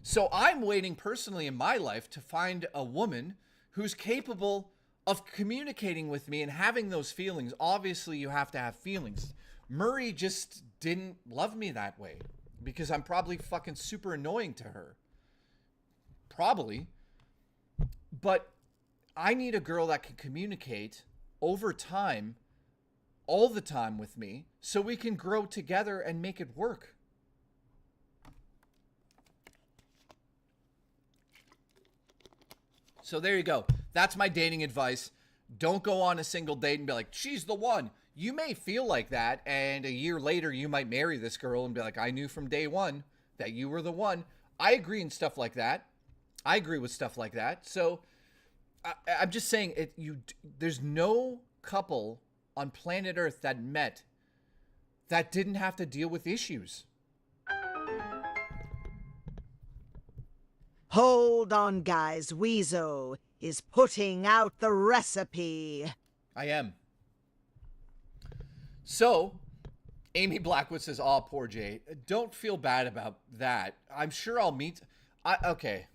So I'm waiting personally in my life to find a woman who's capable of communicating with me and having those feelings. Obviously, you have to have feelings. Murray just didn't love me that way because I'm probably fucking super annoying to her. Probably. But I need a girl that can communicate over time, all the time with me, so we can grow together and make it work. So there you go. That's my dating advice. Don't go on a single date and be like, she's the one. You may feel like that, and a year later you might marry this girl and be like, I knew from day one that you were the one. I agree in stuff like that. I agree with stuff like that. So I'm just saying, there's no couple on planet Earth that met that didn't have to deal with issues. Hold on, guys. Weezo is putting out the recipe. I am. So, Amy Blackwood says, "Aw, poor Jay. Don't feel bad about that. I'm sure I'll meet..." Okay.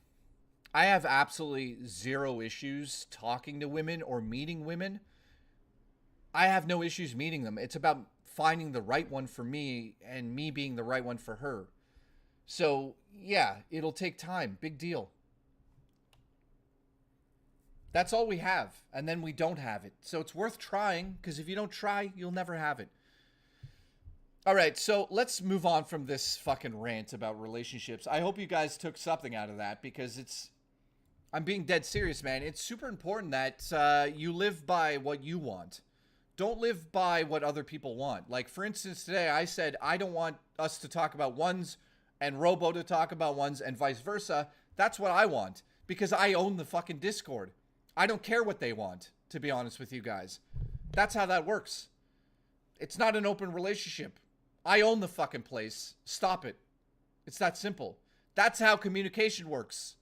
I have absolutely zero issues talking to women or meeting women. I have no issues meeting them. It's about finding the right one for me and me being the right one for her. So, yeah, it'll take time. Big deal. That's all we have. And then we don't have it. So it's worth trying, because if you don't try, you'll never have it. All right, so let's move on from this fucking rant about relationships. I hope you guys took something out of that, because I'm being dead serious, man. It's super important that you live by what you want. Don't live by what other people want. Like, for instance, today I said I don't want us to talk about ones and Robo to talk about ones and vice versa. That's what I want, because I own the fucking Discord. I don't care what they want, to be honest with you guys. That's how that works. It's not an open relationship. I own the fucking place. Stop it. It's that simple. That's how communication works.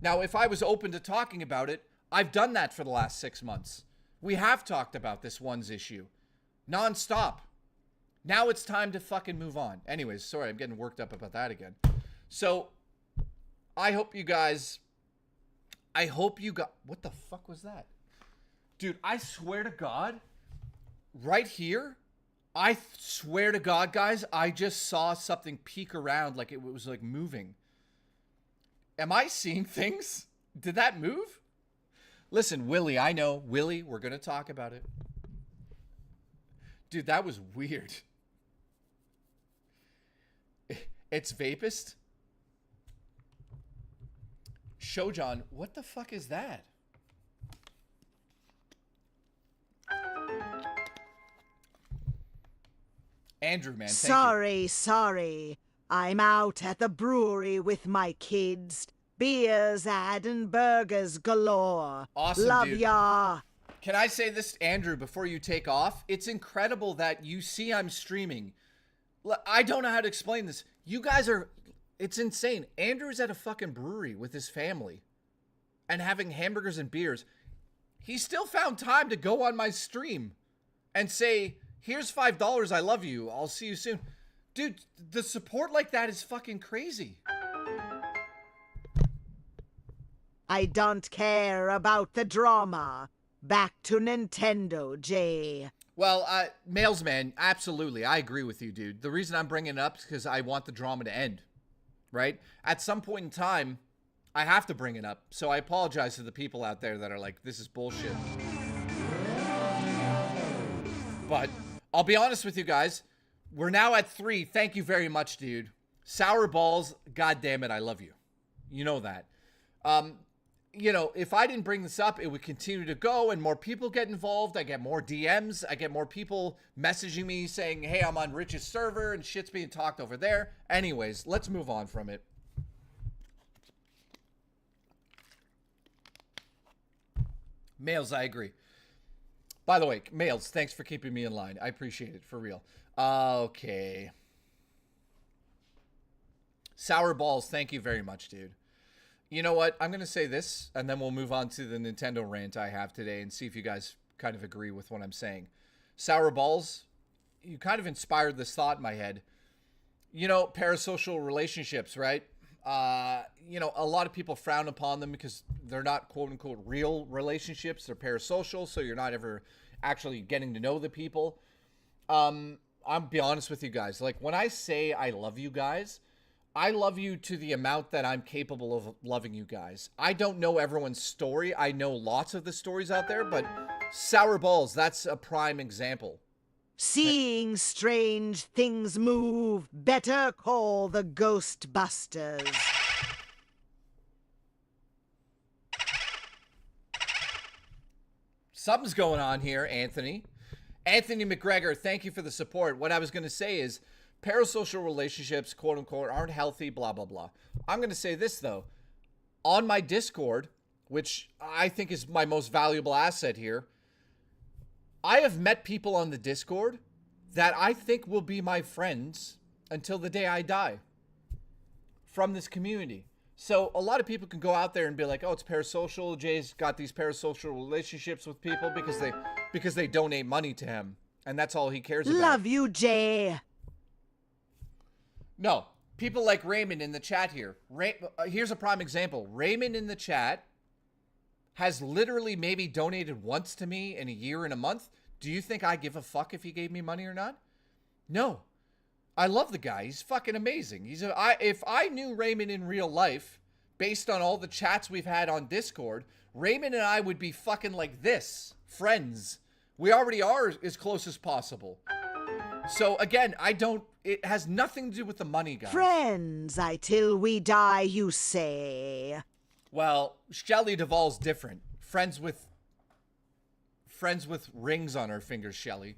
Now, if I was open to talking about it, I've done that for the last 6 months. We have talked about this ones issue. Non-stop. Now it's time to fucking move on. Anyways, sorry, I'm getting worked up about that again. So, I hope you guys... What the fuck was that? Dude, I swear to God, right here, I swear to God, guys, I just saw something peek around like it was like moving. Am I seeing things? Did that move? Listen, Willie, I know. Willie, we're going to talk about it. Dude, that was weird. It's Vapist? Showjohn, what the fuck is that? Andrew, man, thank you. Sorry. I'm out at the brewery with my kids. Beers and burgers galore. Awesome, Love dude. ya. Can I say this, Andrew, before you take off? It's incredible that you see I'm streaming. I don't know how to explain this. You guys are... It's insane. Andrew's at a fucking brewery with his family and having hamburgers and beers. He still found time to go on my stream and say, here's $5. I love you. I'll see you soon. Dude, the support like that is fucking crazy. I don't care about the drama. Back to Nintendo, Jay. Well, Mailsman, absolutely. I agree with you, dude. The reason I'm bringing it up is because I want the drama to end. Right? At some point in time, I have to bring it up. So I apologize to the people out there that are like, this is bullshit. But I'll be honest with you guys. We're now at 3. Thank you very much, dude. Sour balls, god damn it, I love you. You know that. you know, if I didn't bring this up, it would continue to go and more people get involved. I get more DMs. I get more people messaging me saying, hey, I'm on Rich's server and shit's being talked over there. Anyways, let's move on from it. Males, I agree. By the way, Males, thanks for keeping me in line. I appreciate it, for real. Okay. Sour Balls, thank you very much, dude. You know what? I'm going to say this, and then we'll move on to the Nintendo rant I have today and see if you guys kind of agree with what I'm saying. Sour Balls, you kind of inspired this thought in my head. You know, parasocial relationships, right? You know, a lot of people frown upon them because they're not quote-unquote real relationships. They're parasocial, so you're not ever actually getting to know the people. I'll be honest with you guys. Like, when I say I love you guys, I love you to the amount that I'm capable of loving you guys. I don't know everyone's story. I know lots of the stories out there, but Sour Balls, that's a prime example. Seeing strange things move, better call the Ghostbusters. Something's going on here, Anthony. Anthony McGregor, thank you for the support. What I was going to say is parasocial relationships, quote unquote, aren't healthy, blah, blah, blah. I'm going to say this, though. On my Discord, which I think is my most valuable asset here, I have met people on the Discord that I think will be my friends until the day I die from this community. So a lot of people can go out there and be like, oh, it's parasocial. Jay's got these parasocial relationships with people because they donate money to him. And that's all he cares about. Love you, Jay. No, people like Raymond in the chat here. Here's a prime example. Raymond in the chat has literally maybe donated once to me in a year and a month. Do you think I give a fuck if he gave me money or not? No. I love the guy. He's fucking amazing. If I knew Raymond in real life, based on all the chats we've had on Discord, Raymond and I would be fucking like this. Friends. We already are as close as possible. So again, it has nothing to do with the money, guys. Friends, till we die, you say. Well, Shelley Duvall's different. Friends with rings on her fingers, Shelley.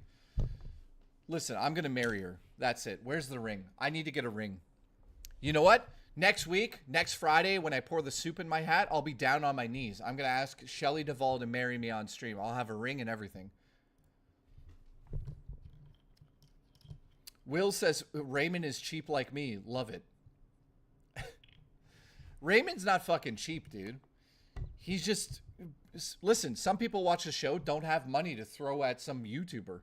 Listen, I'm going to marry her. That's it. Where's the ring? I need to get a ring. You know what? Next week, next Friday, when I pour the soup in my hat, I'll be down on my knees. I'm going to ask Shelley Duvall to marry me on stream. I'll have a ring and everything. Will says, Raymond is cheap like me. Love it. Raymond's not fucking cheap, dude. He's just... Listen, some people watch the show, don't have money to throw at some YouTuber.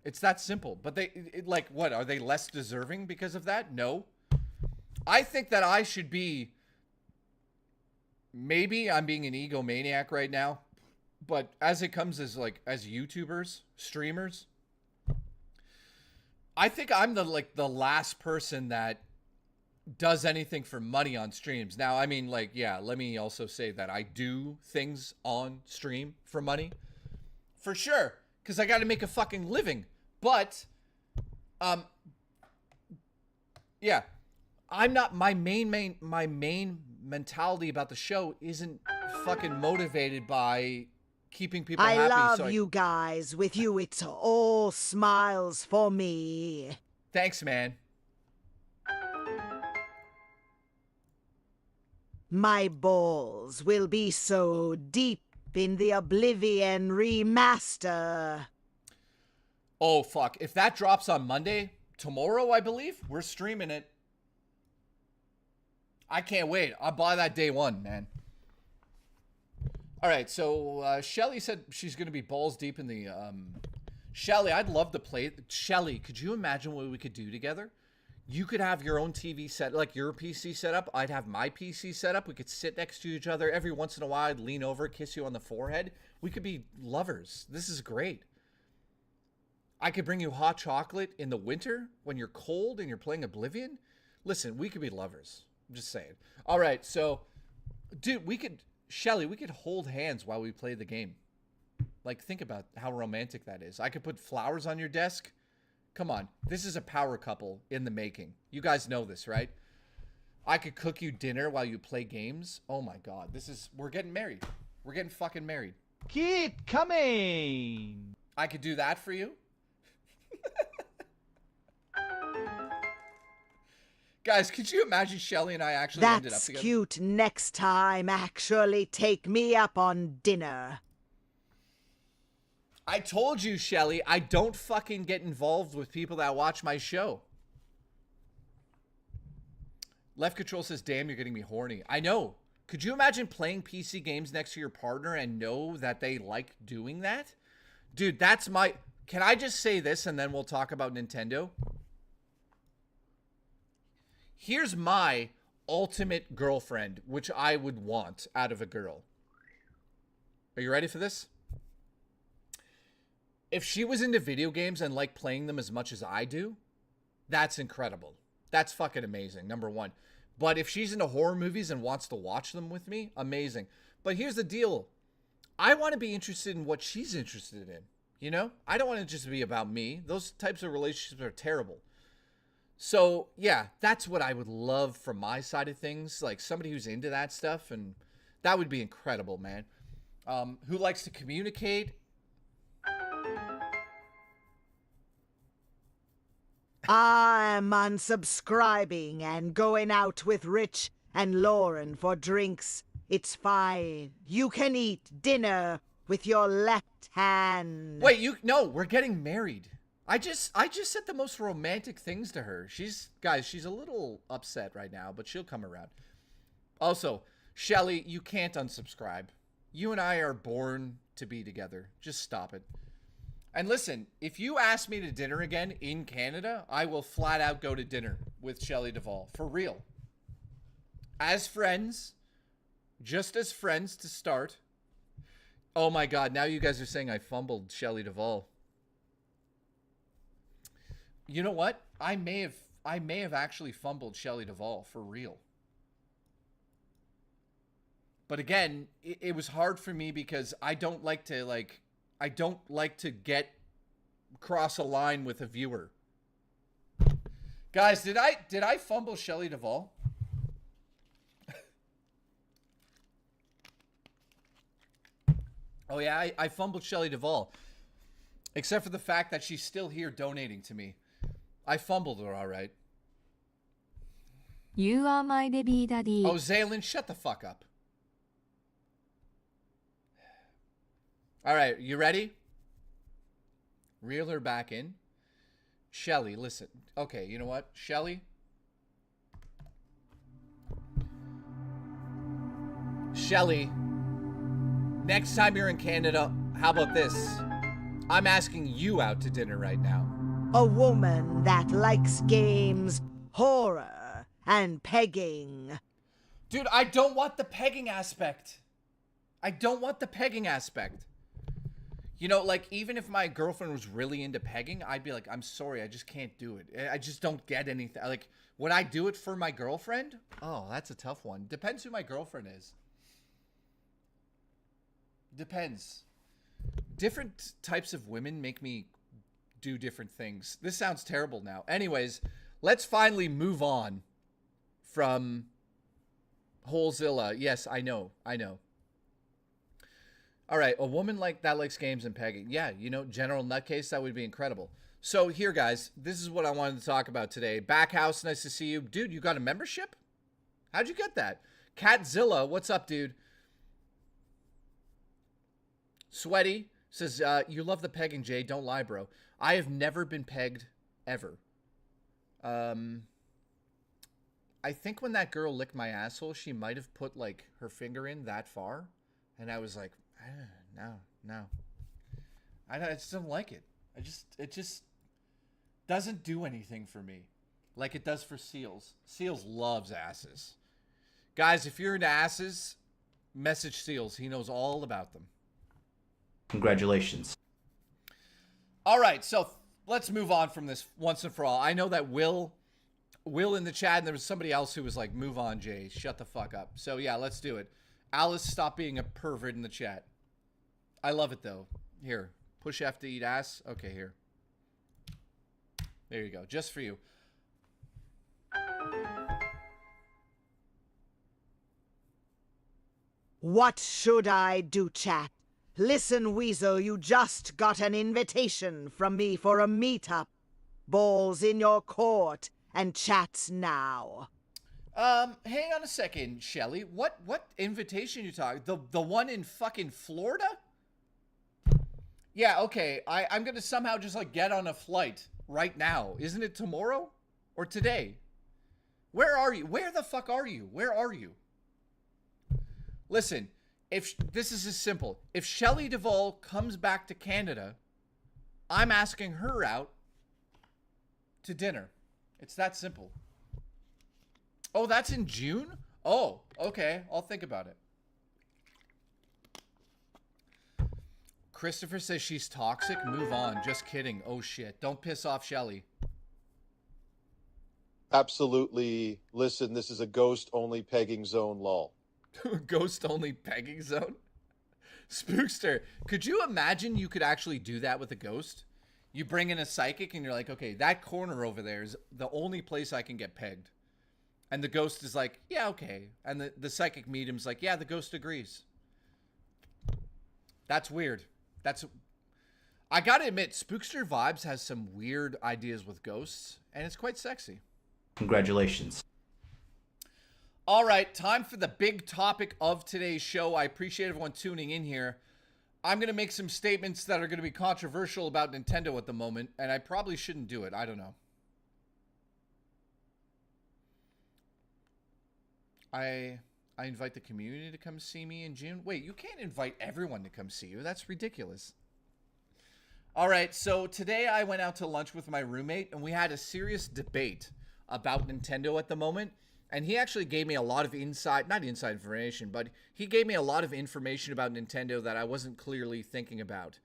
It's that simple. But like, what? Are they less deserving because of that? No. I think that I should be... Maybe I'm being an egomaniac right now. But as it comes as YouTubers, streamers... I think I'm the last person that does anything for money on streams. Now, I mean, yeah, let me also say that I do things on stream for money. For sure. Because I got to make a fucking living. But, yeah. I'm not, my main mentality about the show isn't fucking motivated by keeping people happy. I love you guys. With you, it's all smiles for me. Thanks, man. My balls will be so deep in the Oblivion remaster. Oh, fuck. If that drops on Monday, tomorrow, I believe, we're streaming it. I can't wait. I'll buy that day one, man. All right, so Shelly said she's going to be balls deep in the... Shelly, I'd love to play... Shelly, could you imagine what we could do together? You could have your own TV set, like your PC set up. I'd have my PC set up. We could sit next to each other. Every once in a while, I'd lean over, kiss you on the forehead. We could be lovers. This is great. I could bring you hot chocolate in the winter when you're cold and you're playing Oblivion. Listen, we could be lovers. I'm just saying. All right, so... Dude, we could... Shelly, we could hold hands while we play the game. Like, think about how romantic that is. I could put flowers on your desk. Come on. This is a power couple in the making. You guys know this, right? I could cook you dinner while you play games. Oh my god, we're getting married. We're getting fucking married. Keep coming. I could do that for you. Guys, could you imagine Shelly and I actually ended up That's together? cute. Next time, actually take me up on dinner. I told you, Shelly, I don't fucking get involved with people that watch my show. Left Control says, damn, you're getting me horny. I know. Could you imagine playing PC games next to your partner and know that they like doing that? Dude, that's my... Can I just say this and then we'll talk about Nintendo? Here's my ultimate girlfriend, which I would want out of a girl. Are you ready for this? If she was into video games and liked playing them as much as I do, that's incredible. That's fucking amazing, number one. But if she's into horror movies and wants to watch them with me, amazing. But here's the deal. I want to be interested in what she's interested in. You know? I don't want it just to be about me. Those types of relationships are terrible. So, yeah, that's what I would love from my side of things. Like, somebody who's into that stuff, and that would be incredible, man. Who likes to communicate. I'm unsubscribing and going out with Rich and Lauren for drinks. It's fine. You can eat dinner with your left hand. Wait, no, we're getting married. I just said the most romantic things to her. Guys, she's a little upset right now, but she'll come around. Also, Shelly, you can't unsubscribe. You and I are born to be together. Just stop it. And listen, if you ask me to dinner again in Canada, I will flat out go to dinner with Shelly Duvall. For real. As friends. Just as friends to start. Oh my god, now you guys are saying I fumbled Shelly Duvall. You know what? I may have actually fumbled Shelly Duvall, for real. But again, it was hard for me because I don't like to get cross a line with a viewer. Guys, did I fumble Shelly Duvall? Oh yeah, I fumbled Shelly Duvall. Except for the fact that she's still here donating to me. I fumbled her, all right. You are my baby daddy. Oh, Zaylin, shut the fuck up. All right, you ready? Reel her back in. Shelly, listen. Okay, you know what? Shelly. Shelly. Next time you're in Canada, how about this? I'm asking you out to dinner right now. A woman that likes games, horror, and pegging. Dude, I don't want the pegging aspect. I don't want the pegging aspect. You know, like, even if my girlfriend was really into pegging, I'd be like, I'm sorry, I just can't do it. I just don't get anything. Like, would I do it for my girlfriend? Oh, that's a tough one. Depends who my girlfriend is. Depends. Different types of women make me do different things. This sounds terrible now. Anyways, let's finally move on from Holezilla. Yes, I know. All right, a woman like that likes games and pegging. Yeah, you know, General Nutcase, that would be incredible. So here, guys, this is what I wanted to talk about today. Backhouse, nice to see you. Dude, you got a membership? How'd you get that? Catzilla, what's up, dude? Sweaty says, you love the pegging, Jay. Don't lie, bro. I have never been pegged, ever. I think when that girl licked my asshole, she might have put, like, her finger in that far. And I was like, no. I just don't like it. It just doesn't do anything for me. Like it does for Seals. Seals loves asses. Guys, if you're into asses, message Seals. He knows all about them. Congratulations. All right, so let's move on from this once and for all. I know that Will in the chat, and there was somebody else who was like, move on, Jay. Shut the fuck up. So yeah, let's do it. Alice, stop being a pervert in the chat. I love it, though. Here, push F to eat ass. Okay, here. There you go. Just for you. What should I do, chat? Listen, Weasel, you just got an invitation from me for a meetup. Balls in your court and chats now. Hang on a second, Shelly. What invitation you talking? The one in fucking Florida? Yeah, okay. I'm gonna somehow just like get on a flight right now. Isn't it tomorrow? Or today? Where are you? Where the fuck are you? Where are you? Listen, if this is as simple. If Shelley Duvall comes back to Canada, I'm asking her out to dinner. It's that simple. Oh, that's in June? Oh, okay. I'll think about it. Christopher says she's toxic. Move on. Just kidding. Oh, shit. Don't piss off Shelly. Absolutely. Listen, this is a ghost-only pegging zone, lol. Ghost-only pegging zone? Spookster, could you imagine you could actually do that with a ghost? You bring in a psychic and you're like, okay, that corner over there is the only place I can get pegged. And the ghost is like, yeah, okay. And the psychic medium's like, yeah, the ghost agrees. That's weird. I gotta admit, Spookster Vibes has some weird ideas with ghosts, and it's quite sexy. Congratulations. All right, time for the big topic of today's show. I appreciate everyone tuning in here. I'm going to make some statements that are going to be controversial about Nintendo at the moment, and I probably shouldn't do it. I don't know. I invite the community to come see me in June. Wait, you can't invite everyone to come see you. That's ridiculous. All right, so today I went out to lunch with my roommate, and we had a serious debate about Nintendo at the moment. And he actually gave me a lot of not inside information, but he gave me a lot of information about Nintendo that I wasn't clearly thinking about.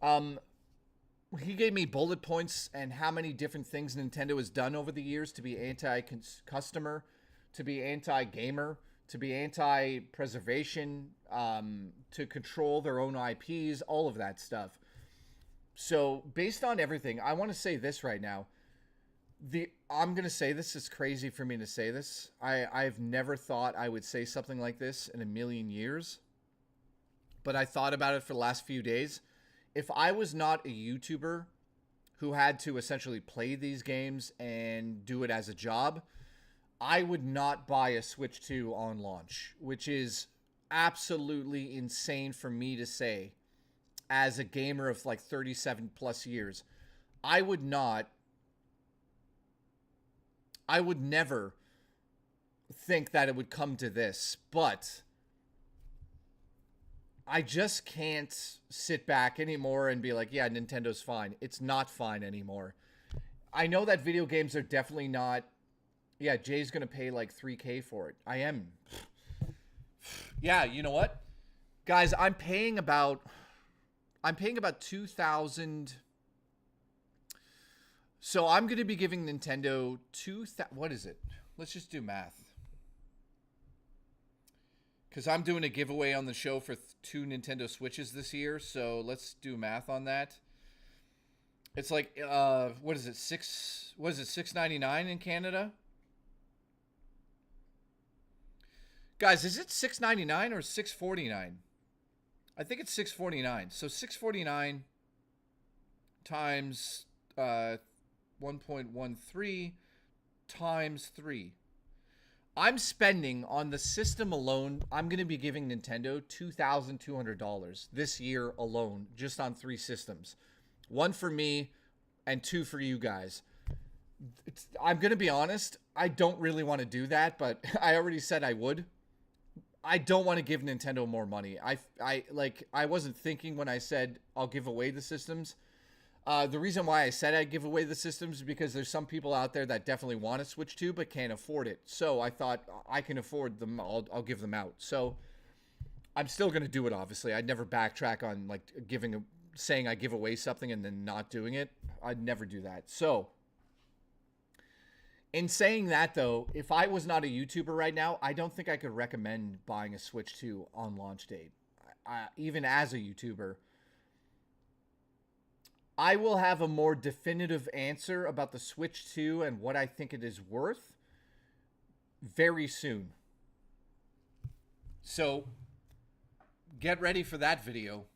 He gave me bullet points and how many different things Nintendo has done over the years to be anti-customer, to be anti-gamer, to be anti-preservation, to control their own IPs, all of that stuff. So based on everything, I want to say this right now. I'm going to say this is crazy for me to say this. I've never thought I would say something like this in a million years. But I thought about it for the last few days. If I was not a YouTuber who had to essentially play these games and do it as a job, I would not buy a Switch 2 on launch, which is absolutely insane for me to say as a gamer of like 37 plus years. I would never think that it would come to this, but I just can't sit back anymore and be like, yeah, Nintendo's fine. It's not fine anymore. I know that video games are definitely not. Yeah, Jay's going to pay like $3,000 for it. I am. Yeah, you know what? Guys, I'm paying about 2,000. So I'm going to be giving Nintendo what is it? Let's just do math. Because I'm doing a giveaway on the show for 2 Nintendo Switches this year. So let's do math on that. It's like, what is it? $6.99 in Canada? Guys, is it $6.99 or $6.49? I think it's $6.49. So $6.49 times 1.13 times 3. I'm spending on the system alone. I'm going to be giving Nintendo $2,200 this year alone, just on 3 systems. 1 for me and 2 for you guys. I'm going to be honest. I don't really want to do that, but I already said I would. I don't want to give Nintendo more money. I wasn't thinking when I said I'll give away the systems. The reason why I said I'd give away the systems is because there's some people out there that definitely want to Switch 2 but can't afford it. So I thought I can afford them. I'll give them out. So I'm still going to do it, obviously. I'd never backtrack on like saying I give away something and then not doing it. I'd never do that. So in saying that, though, if I was not a YouTuber right now, I don't think I could recommend buying a Switch 2 on launch date. Even as a YouTuber, I will have a more definitive answer about the Switch 2 and what I think it is worth very soon. So get ready for that video.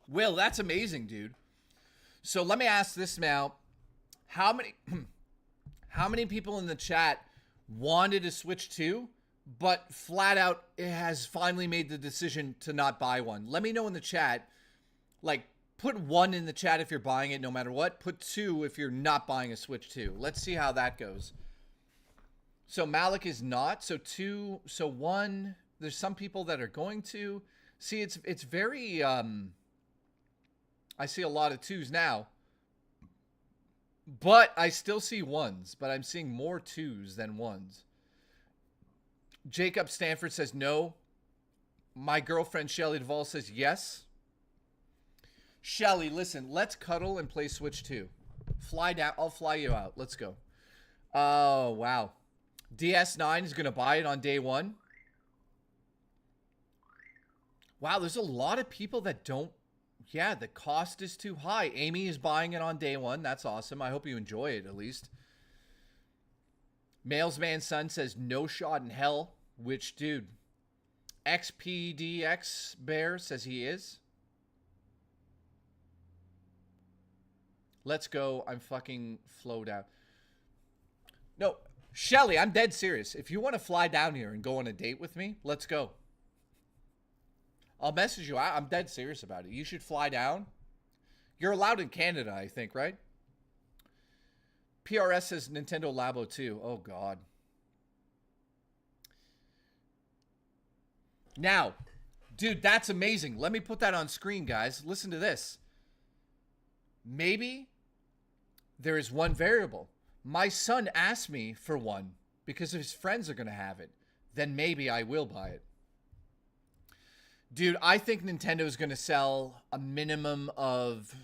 Will, that's amazing, dude. So let me ask this now. How many people in the chat wanted to Switch 2, but flat out it has finally made the decision to not buy one? Let me know in the chat. Like, put 1 in the chat if you're buying it no matter what. Put 2 if you're not buying a Switch 2. Let's see how that goes. So Malik is not. So 2. So 1. There's some people that are going to. See, it's very... I see a lot of 2s now. But I still see 1s. But I'm seeing more 2s than 1s. Jacob Stanford says no. My girlfriend Shelly Duvall says yes. Shelly, listen, let's cuddle and play Switch 2. Fly down. I'll fly you out. Let's go. Oh, wow. DS9 is going to buy it on day 1. Wow, there's a lot of people that don't. Yeah, the cost is too high. Amy is buying it on day 1. That's awesome. I hope you enjoy it at least. Mailsman Son says no shot in hell. Which dude? XPDX Bear says he is. Let's go. I'm fucking flowed out. No, Shelly, I'm dead serious. If you want to fly down here and go on a date with me, let's go. I'll message you. I'm dead serious about it. You should fly down. You're allowed in Canada, I think, right? PRS says Nintendo Labo 2. Oh, God. Now, dude, that's amazing. Let me put that on screen, guys. Listen to this. Maybe there is one variable. My son asked me for one because his friends are going to have it. Then maybe I will buy it. Dude, I think Nintendo is going to sell a minimum of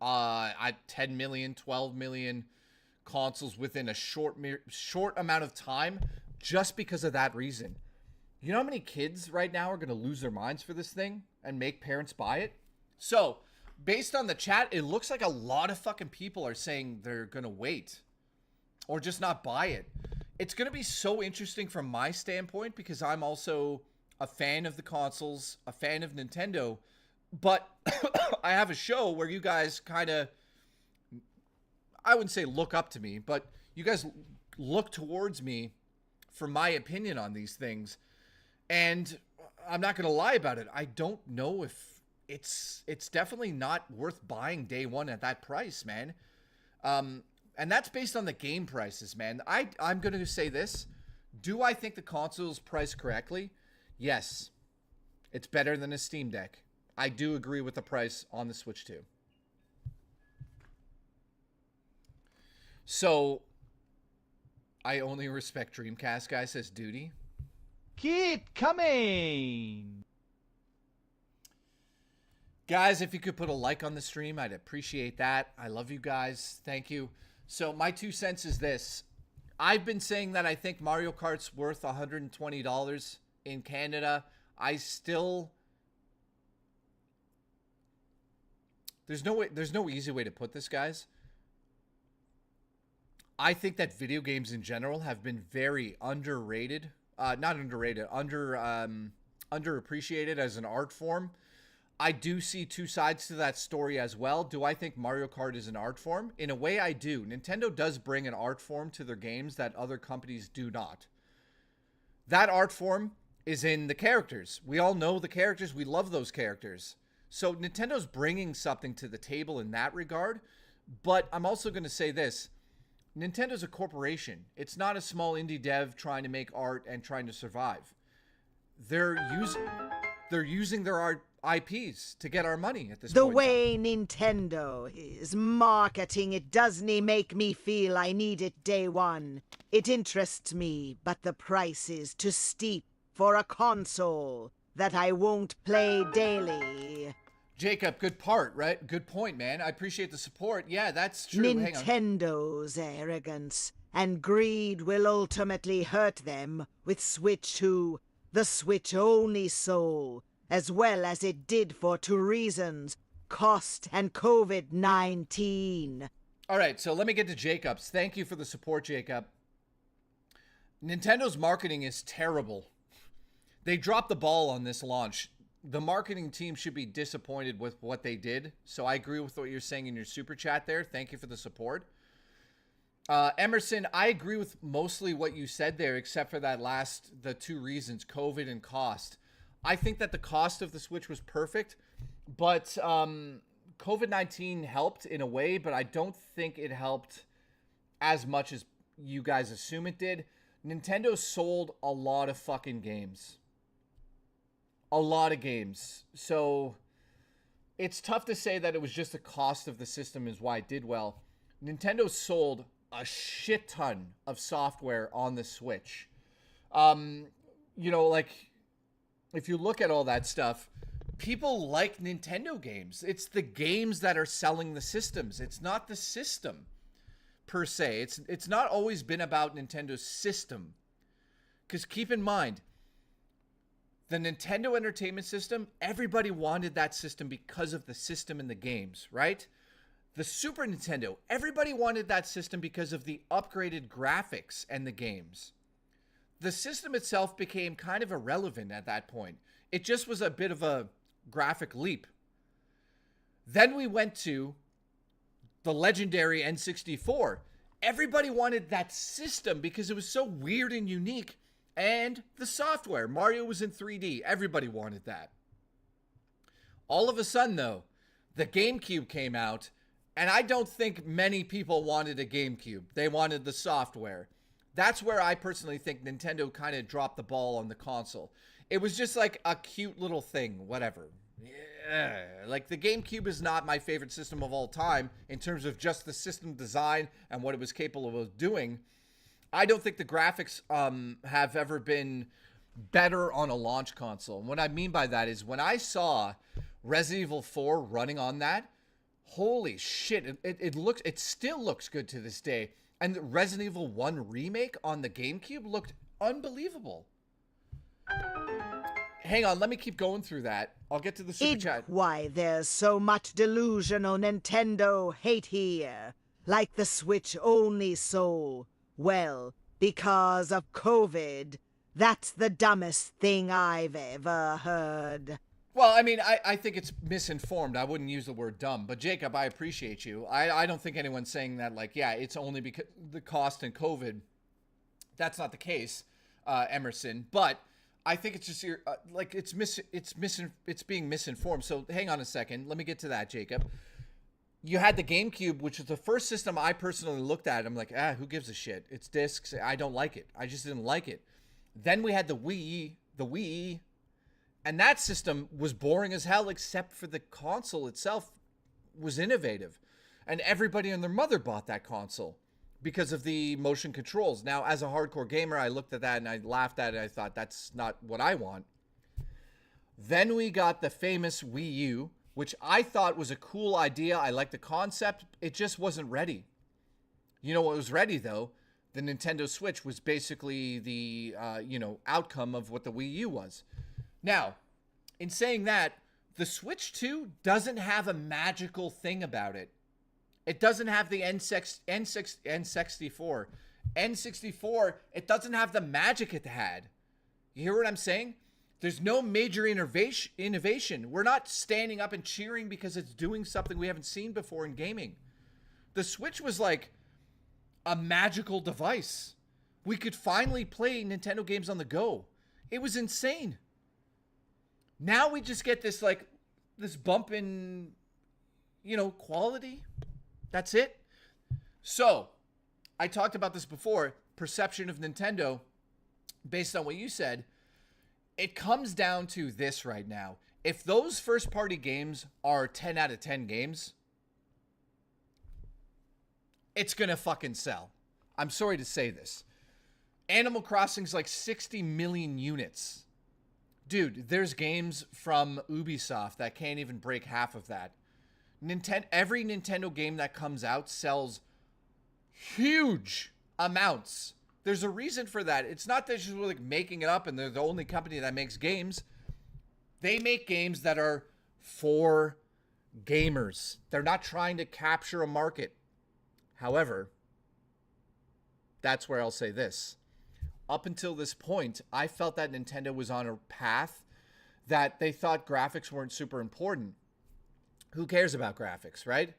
10 million, 12 million consoles within a short amount of time just because of that reason. You know how many kids right now are going to lose their minds for this thing and make parents buy it? So, based on the chat, it looks like a lot of fucking people are saying they're going to wait or just not buy it. It's going to be so interesting from my standpoint because I'm also a fan of the consoles, a fan of Nintendo, but I have a show where you guys kind of, I wouldn't say look up to me, but you guys look towards me for my opinion on these things. And I'm not going to lie about it. I don't know if it's definitely not worth buying day 1 at that price, man. And that's based on the game prices, man. I'm going to say this. Do I think the console's priced correctly? Yes. It's better than a Steam Deck. I do agree with the price on the Switch 2. So, I only respect Dreamcast, guy, says Duty. Keep coming! Guys, if you could put a like on the stream, I'd appreciate that. I love you guys. Thank you. So, my 2 cents is this. I've been saying that I think Mario Kart's worth $120 in Canada. I still... There's no easy way to put this, guys. I think that video games in general have been very underrated. Not underrated, underappreciated as an art form. I do see 2 sides to that story as well. Do I think Mario Kart is an art form? In a way, I do. Nintendo does bring an art form to their games that other companies do not. That art form is in the characters. We all know the characters. We love those characters. So Nintendo's bringing something to the table in that regard. But I'm also going to say this. Nintendo's a corporation. It's not a small indie dev trying to make art and trying to survive. They're using their art IPs to get our money at this point. The way Nintendo is marketing it doesn't make me feel I need it day 1. It interests me, but the price is too steep for a console that I won't play daily. Jacob, good part, right? Good point, man. I appreciate the support. Yeah, that's true. Nintendo's arrogance and greed will ultimately hurt them with Switch 2, the Switch-only soul, as well as it did for 2 reasons, cost and COVID-19. All right, so let me get to Jacob's. Thank you for the support, Jacob. Nintendo's marketing is terrible. They dropped the ball on this launch. The marketing team should be disappointed with what they did. So I agree with what you're saying in your super chat there. Thank you for the support. Emerson, I agree with mostly what you said there, except for the two reasons, COVID and cost. I think that the cost of the Switch was perfect, but COVID-19 helped in a way, but I don't think it helped as much as you guys assume it did. Nintendo sold a lot of fucking games. A lot of games. So it's tough to say that it was just the cost of the system is why it did well. Nintendo sold a shit ton of software on the Switch. You know, like, if you look at all that stuff, people like Nintendo games. It's the games that are selling the systems. It's not the system per se. It's not always been about Nintendo's system. Because keep in mind, the Nintendo Entertainment System, everybody wanted that system because of the system and the games, right? The Super Nintendo, everybody wanted that system because of the upgraded graphics and the games. The system itself became kind of irrelevant at that point. It just was a bit of a graphic leap. Then we went to the legendary N64. Everybody wanted that system because it was so weird and unique. And the software. Mario was in 3D. Everybody wanted that. All of a sudden, though, the GameCube came out, and I don't think many people wanted a GameCube. They wanted the software. That's where I personally think Nintendo kind of dropped the ball on the console. It was just like a cute little thing, whatever. Yeah. Like, the GameCube is not my favorite system of all time in terms of just the system design and what it was capable of doing. I don't think the graphics have ever been better on a launch console. And what I mean by that is when I saw Resident Evil 4 running on that, holy shit, it still looks good to this day. And the Resident Evil 1 remake on the GameCube looked unbelievable. Hang on, let me keep going through that. I'll get to the super chat. Why there's so much delusional Nintendo hate here, like the Switch only soul. Well, because of COVID. That's the dumbest thing I've ever heard. Well, I mean, I think it's misinformed. I wouldn't use the word dumb. But, Jacob, I appreciate you. I don't think anyone's saying that, like, yeah, it's only because the cost and COVID. That's not the case, Emerson. But I think it's just, like, it's being misinformed. So, hang on a second. Let me get to that, Jacob. You had the GameCube, which was the first system I personally looked at. I'm like, who gives a shit? It's discs. I don't like it. I just didn't like it. Then we had the Wii, and that system was boring as hell, except for the console itself was innovative. And everybody and their mother bought that console because of the motion controls. Now, as a hardcore gamer, I looked at that and I laughed at it. I thought, that's not what I want. Then we got the famous Wii U, which I thought was a cool idea. I liked the concept. It just wasn't ready. You know what was ready, though? The Nintendo Switch was basically the, outcome of what the Wii U was. Now, in saying that, the Switch 2 doesn't have a magical thing about it. It doesn't have the N64. N64, it doesn't have the magic it had. You hear what I'm saying? There's no major innovation. We're not standing up and cheering because it's doing something we haven't seen before in gaming. The Switch was like a magical device. We could finally play Nintendo games on the go. It was insane. Now we just get this bump in, quality. That's it. So, I talked about this before. Perception of Nintendo, based on what you said, it comes down to this right now. If those first-party games are 10 out of 10 games, it's gonna fucking sell. I'm sorry to say this. Animal Crossing's like 60 million units. Dude, there's games from Ubisoft that can't even break half of that. Every Nintendo game that comes out sells huge amounts. There's a reason for that. It's not that they're just like making it up and they're the only company that makes games. They make games that are for gamers. They're not trying to capture a market. However, that's where I'll say this. up until this point, I felt that Nintendo was on a path that they thought graphics weren't super important. Who cares about graphics, right?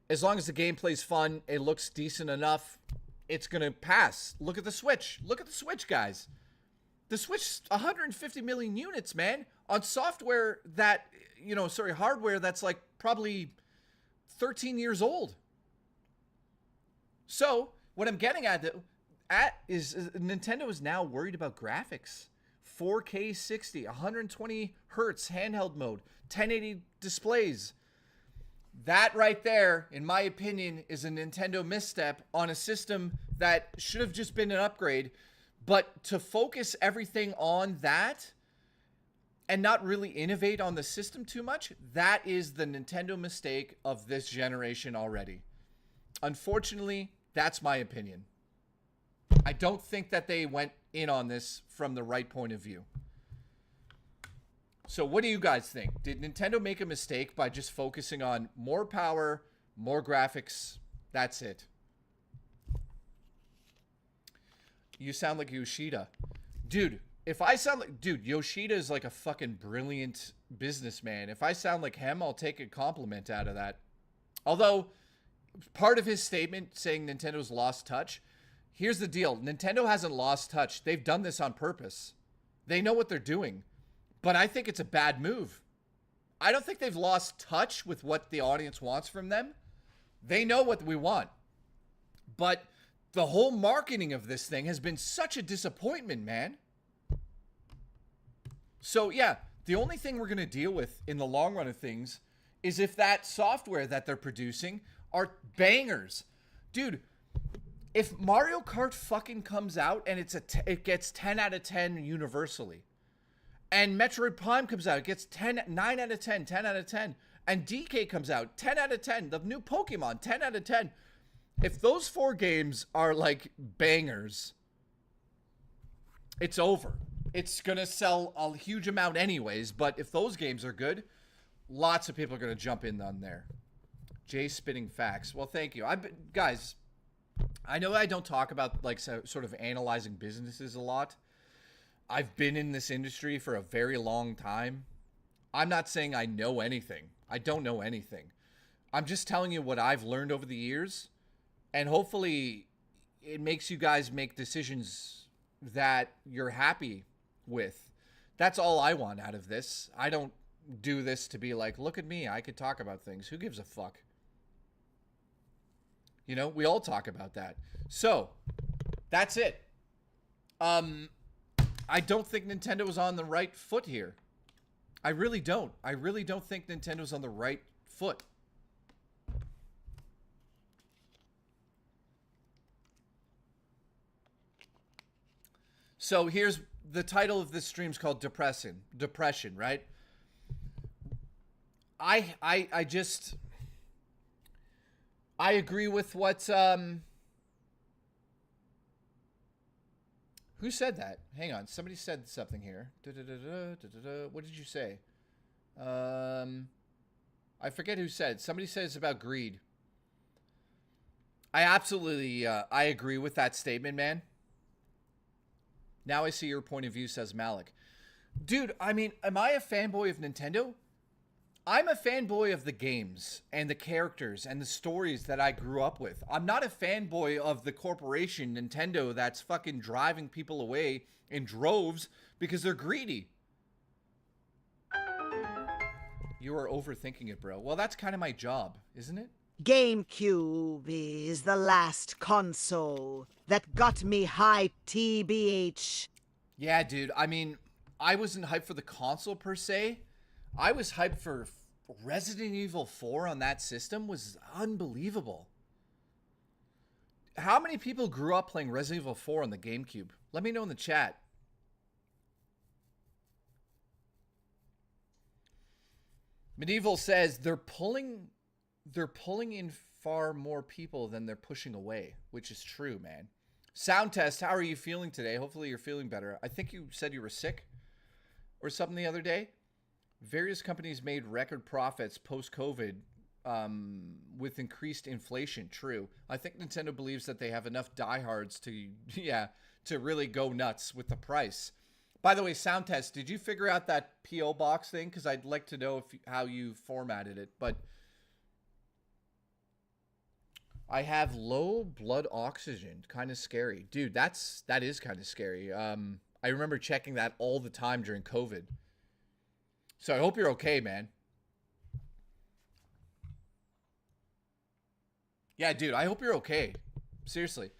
As long as the gameplay's fun, it looks decent enough, it's going to pass. Look at the Switch. Look at the Switch, guys. The Switch, 150 million units, man, on software that, hardware that's like probably 13 years old. So what I'm getting at is Nintendo is now worried about graphics. 4K 60, 120 hertz handheld mode, 1080 displays. That right there, in my opinion, is a Nintendo misstep on a system that should have just been an upgrade. But to focus everything on that and not really innovate on the system too much, that is the Nintendo mistake of this generation already. Unfortunately, that's my opinion. I don't think that they went in on this from the right point of view. So what do you guys think? Did Nintendo make a mistake by just focusing on more power, more graphics? That's it. You sound like Yoshida. Dude, if I sound like... Dude, Yoshida is like a fucking brilliant businessman. If I sound like him, I'll take a compliment out of that. Although, part of his statement saying Nintendo's lost touch... Here's the deal. Nintendo hasn't lost touch. They've done this on purpose. They know what they're doing. But I think it's a bad move. I don't think they've lost touch with what the audience wants from them. They know what we want. But the whole marketing of this thing has been such a disappointment, man. So, yeah, the only thing we're going to deal with in the long run of things is if that software that they're producing are bangers. Dude, if Mario Kart fucking comes out and it gets 10 out of 10 universally, and Metroid Prime comes out, it gets 9 out of 10, 10 out of 10, and DK comes out, 10 out of 10, the new Pokemon, 10 out of 10. If those 4 games are like bangers, it's over. It's going to sell a huge amount anyways, but if those games are good, lots of people are going to jump in on there. Jay spitting facts. Well, thank you. Guys, I know I don't talk about like sort of analyzing businesses a lot. I've been in this industry for a very long time. I'm not saying I know anything. I don't know anything. I'm just telling you what I've learned over the years, and hopefully it makes you guys make decisions that you're happy with. That's all I want out of this. I don't do this to be like, look at me, I could talk about things. Who gives a fuck? You know, we all talk about that. So, that's it. I don't think Nintendo was on the right foot here. I really don't. I really don't think Nintendo's on the right foot. So here's the title of this stream's called Depression, right? I agree with what who said that? Hang on, somebody said something here. What did you say? I forget who said. Somebody said it's about greed. I absolutely I agree with that statement, man. Now I see your point of view, says Malik. Dude, I mean, am I a fanboy of Nintendo? I'm a fanboy of the games and the characters and the stories that I grew up with. I'm not a fanboy of the corporation, Nintendo, that's fucking driving people away in droves because they're greedy. You are overthinking it, bro. Well, that's kind of my job, isn't it? GameCube is the last console that got me hyped, TBH. Yeah, dude. I mean, I wasn't hyped for the console per se. I was hyped for Resident Evil 4 on that system. Was unbelievable. How many people grew up playing Resident Evil 4 on the GameCube? Let me know in the chat. Medieval says they're pulling in far more people than they're pushing away, which is true, man. Sound test, how are you feeling today? Hopefully you're feeling better. I think you said you were sick or something the other day. Various companies made record profits post-COVID with increased inflation. True. I think Nintendo believes that they have enough diehards to to really go nuts with the price. By the way, Sound Test, did you figure out that P.O. box thing? Because I'd like to know how you formatted it. But I have low blood oxygen. Kind of scary. Dude, that is kind of scary. I remember checking that all the time during COVID. So I hope you're okay, man. Yeah, dude, I hope you're okay. Seriously.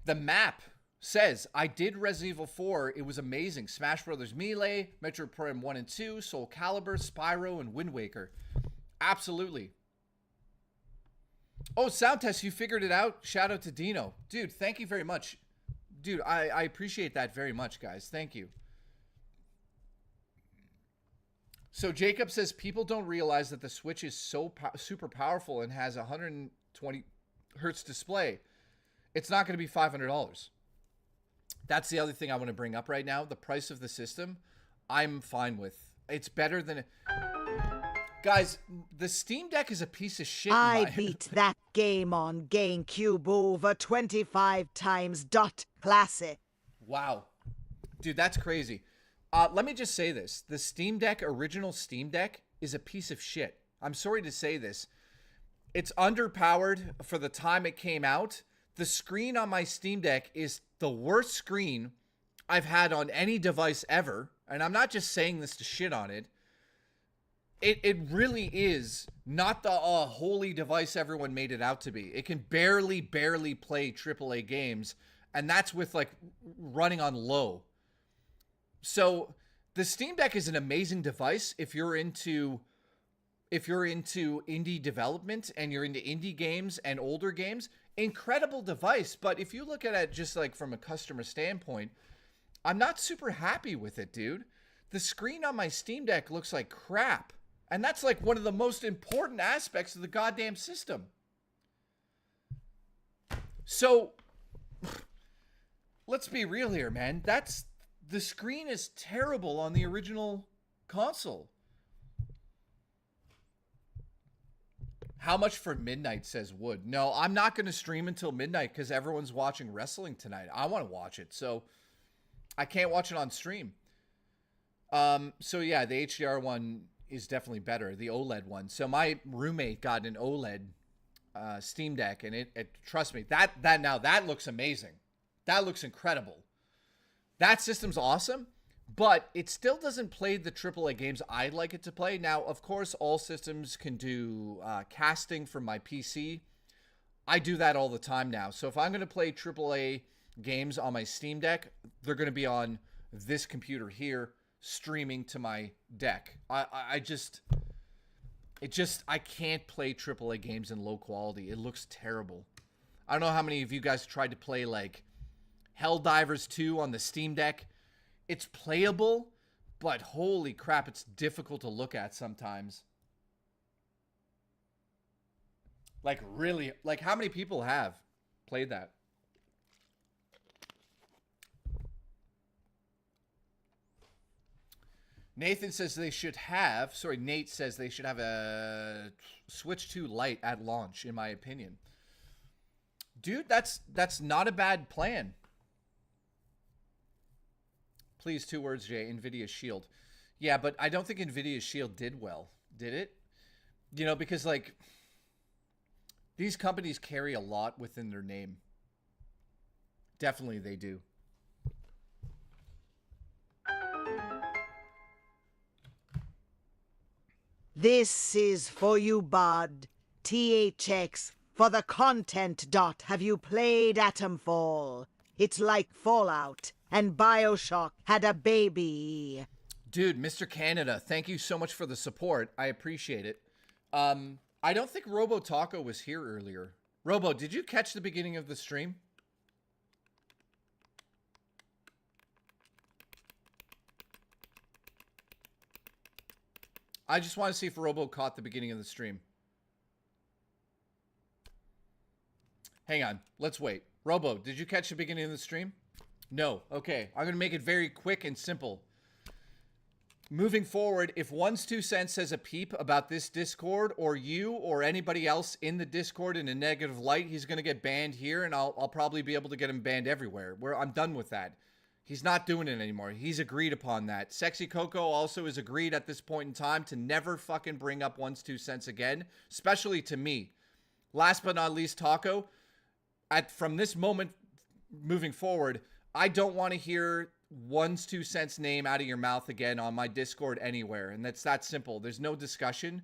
The map says, I did Resident Evil 4. It was amazing. Smash Brothers Melee, Metroid Prime 1 and 2, Soul Calibur, Spyro, and Wind Waker. Absolutely. Oh, Sound Test, you figured it out? Shout out to Dino. Dude, thank you very much. Dude, I appreciate that very much, guys. Thank you. So Jacob says, people don't realize that the Switch is so super powerful and has a 120 hertz display. It's not going to be $500. That's the other thing I want to bring up right now. The price of the system, I'm fine with. It's better than... Guys, the Steam Deck is a piece of shit. I beat that game on GameCube over 25 times. Classic. Wow. Dude, that's crazy. Let me just say this. The Steam Deck, original Steam Deck, is a piece of shit. I'm sorry to say this. It's underpowered for the time it came out. The screen on my Steam Deck is the worst screen I've had on any device ever. And I'm not just saying this to shit on it. It really is not the holy device everyone made it out to be. It can barely play AAA games. And that's with like running on low. So the Steam Deck is an amazing device if you're into indie development and you're into indie games and older games. Incredible device, but if you look at it just like from a customer standpoint, I'm not super happy with it, dude. The screen on my Steam Deck looks like crap, and that's like one of the most important aspects of the goddamn system. So let's be real here, man. The screen is terrible on the original console. How much for midnight, says Wood. No, I'm not going to stream until midnight because everyone's watching wrestling tonight. I want to watch it, so I can't watch it on stream. So yeah, the HDR one is definitely better, the OLED one. So my roommate got an OLED Steam Deck, and it trust me, that looks amazing. That looks incredible. That system's awesome, but it still doesn't play the AAA games I'd like it to play. Now, of course, all systems can do casting from my PC. I do that all the time now. So if I'm going to play AAA games on my Steam Deck, they're going to be on this computer here, streaming to my deck. I can't play AAA games in low quality. It looks terrible. I don't know how many of you guys tried to play like Helldivers 2 on the Steam Deck. It's playable, but holy crap, it's difficult to look at sometimes. Like really, like how many people have played that? Nate says they should have a Switch 2 Lite at launch, in my opinion. Dude, that's not a bad plan. Please, 2 words, Jay. NVIDIA Shield. Yeah, but I don't think NVIDIA Shield did well. Did it? You know, because, like, these companies carry a lot within their name. Definitely they do. This is for you, bud. THX for the content. Have you played Atomfall? It's like Fallout, and BioShock had a baby. Dude, Mr. Canada, thank you so much for the support. I appreciate it. I don't think Robo Taco was here earlier. Robo, did you catch the beginning of the stream? I just want to see if Robo caught the beginning of the stream. Hang on. Let's wait. Robo, did you catch the beginning of the stream? No. Okay. I'm going to make it very quick and simple. moving forward, if One's 2 Cents says a peep about this Discord or you or anybody else in the Discord in a negative light, he's going to get banned here, and I'll probably be able to get him banned everywhere. I'm done with that. He's not doing it anymore. He's agreed upon that. Sexy Coco also has agreed at this point in time to never fucking bring up One's 2 Cents again, especially to me. Last but not least, Taco, from this moment moving forward, I don't want to hear One's 2 Cents name out of your mouth again on my Discord anywhere. And that's that simple. There's no discussion.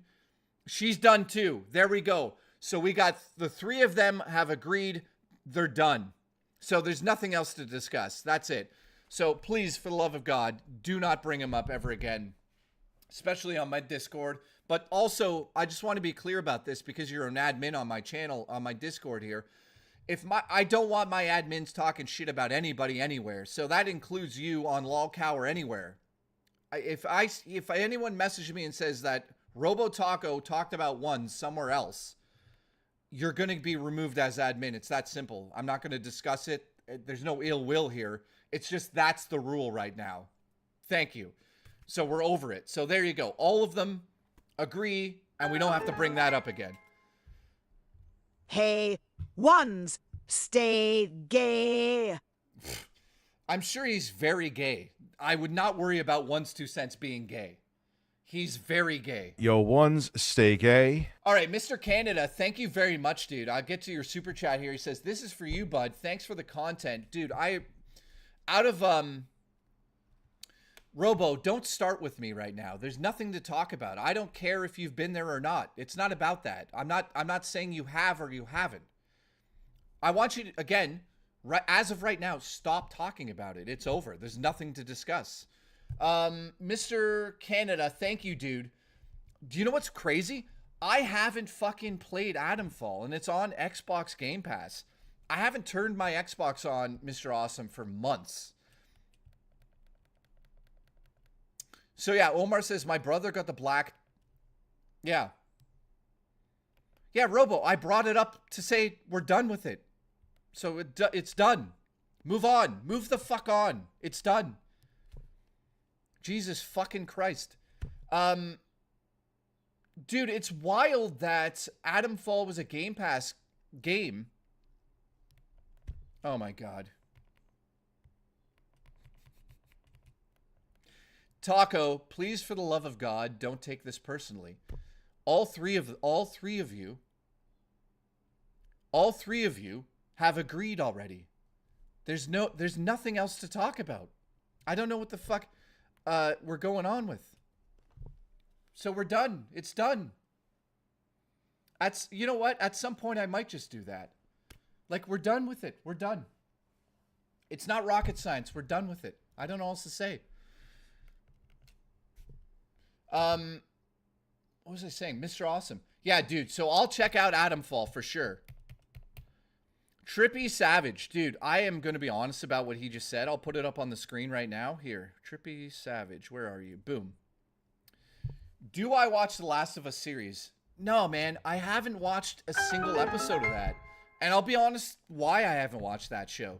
She's done too. There we go. So we got the three of them have agreed. They're done. So there's nothing else to discuss. That's it. So please, for the love of God, do not bring him up ever again, especially on my Discord. But also, I just want to be clear about this because you're an admin on my channel, on my Discord here. I don't want my admins talking shit about anybody anywhere. So that includes you on LolCow or anywhere. If anyone messages me and says that Robo Taco talked about One somewhere else, you're going to be removed as admin. It's that simple. I'm not going to discuss it. There's no ill will here. It's just that's the rule right now. Thank you. So we're over it. So there you go. All of them agree, and we don't have to bring that up again. Hey, Ones, stay gay. I'm sure he's very gay. I would not worry about One's 2 Cents being gay. He's very gay. Yo, Ones, stay gay. All right, Mr. Canada, thank you very much, dude. I'll get to your super chat here. He says, this is for you, bud. Thanks for the content. Dude, Robo, don't start with me right now. There's nothing to talk about. I don't care if you've been there or not. It's not about that. I'm not saying you have or you haven't. I want you to, again, as of right now, stop talking about it. It's over. There's nothing to discuss. Mr. Canada, thank you, dude. Do you know what's crazy? I haven't fucking played Adamfall, and it's on Xbox Game Pass. I haven't turned my Xbox on, Mr. Awesome, for months. So yeah, Omar says, my brother got the black. Yeah. Yeah, Robo, I brought it up to say we're done with it. So it's done. Move on. Move the fuck on. It's done. Jesus fucking Christ. Dude, it's wild that Adamfall was a Game Pass game. Oh my God. Taco, please, for the love of God, don't take this personally. All three of you have agreed already. There's nothing else to talk about. I don't know what the fuck we're going on with. So we're done. It's done. You know what? At some point I might just do that. Like, we're done with it. We're done. It's not rocket science. We're done with it. I don't know what else to say. What was I saying? Mr. Awesome. Yeah, dude. So I'll check out Adamfall for sure. Trippy Savage. Dude, I am going to be honest about what he just said. I'll put it up on the screen right now. Here. Trippy Savage. Where are you? Boom. Do I watch The Last of Us series? No, man. I haven't watched a single episode of that. And I'll be honest why I haven't watched that show.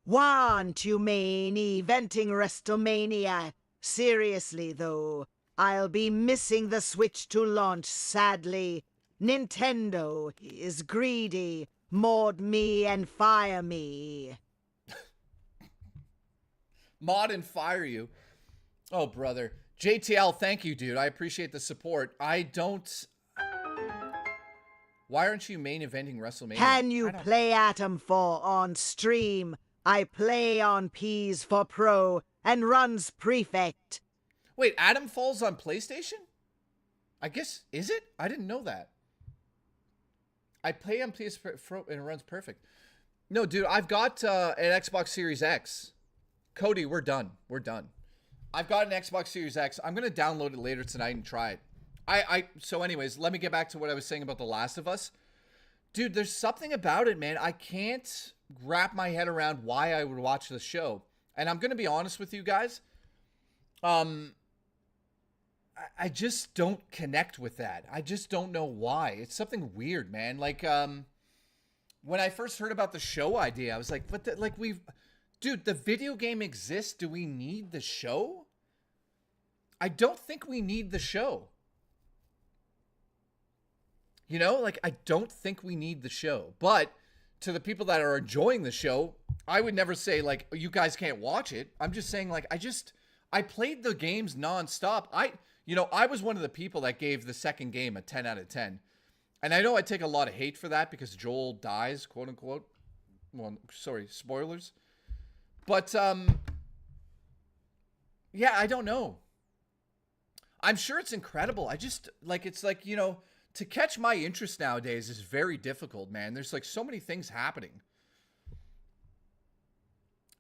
Want you main eventing WrestleMania. Seriously, though, I'll be missing the Switch to launch, sadly. Nintendo is greedy. Mod me and fire me. Mod and fire you. Oh, brother. JTL, thank you, dude. I appreciate the support. Why aren't you main eventing WrestleMania? Can you play Atomfall on stream? I play on Ps for Pro and runs Prefect. Wait, Adamfall's on PlayStation? I guess, is it? I didn't know that. I play on PS Pro and it runs perfect. No, dude, I've got an Xbox Series X. Cody, we're done. We're done. I've got an Xbox Series X. I'm going to download it later tonight and try it. So anyways, let me get back to what I was saying about The Last of Us. Dude, there's something about it, man. I can't wrap my head around why I would watch the show. And I'm going to be honest with you guys. I just don't connect with that. I just don't know why. It's something weird, man. Like, when I first heard about the show idea, I was like, dude, the video game exists. Do we need the show? I don't think we need the show. You know, like, I don't think we need the show. But to the people that are enjoying the show, I would never say, like, you guys can't watch it. I'm just saying, like, I played the games nonstop. I was one of the people that gave the second game a 10 out of 10. And I know I take a lot of hate for that because Joel dies, quote unquote. Well, sorry, spoilers. But, yeah, I don't know. I'm sure it's incredible. I just, like, it's like, you know, to catch my interest nowadays is very difficult, man. There's, like, so many things happening.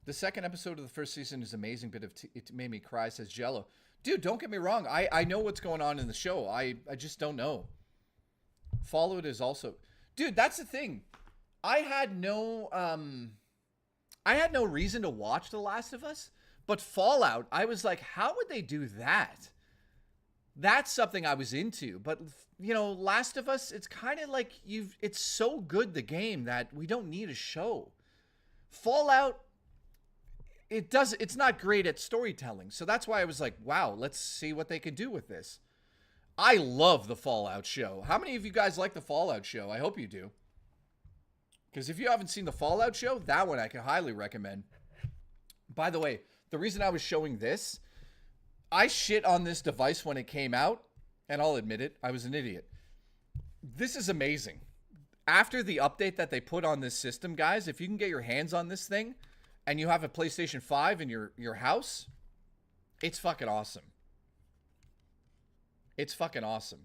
The second episode of the first season is amazing, but it made me cry, says Jello. Dude, don't get me wrong. I know what's going on in the show. I just don't know. Followed is also... Dude, that's the thing. I had no reason to watch The Last of Us, but Fallout, I was like, how would they do that? That's something I was into. But, you know, Last of Us, it's kind of like it's so good, the game, that we don't need a show. Fallout, it's not great at storytelling. So that's why I was like, wow, let's see what they can do with this. I love the Fallout show. How many of you guys like the Fallout show? I hope you do. Because if you haven't seen the Fallout show, that one I can highly recommend. By the way, the reason I was showing this, I shit on this device when it came out, and I'll admit it, I was an idiot. This is amazing. After the update that they put on this system, guys, if you can get your hands on this thing, and you have a PlayStation 5 in your house, it's fucking awesome. It's fucking awesome.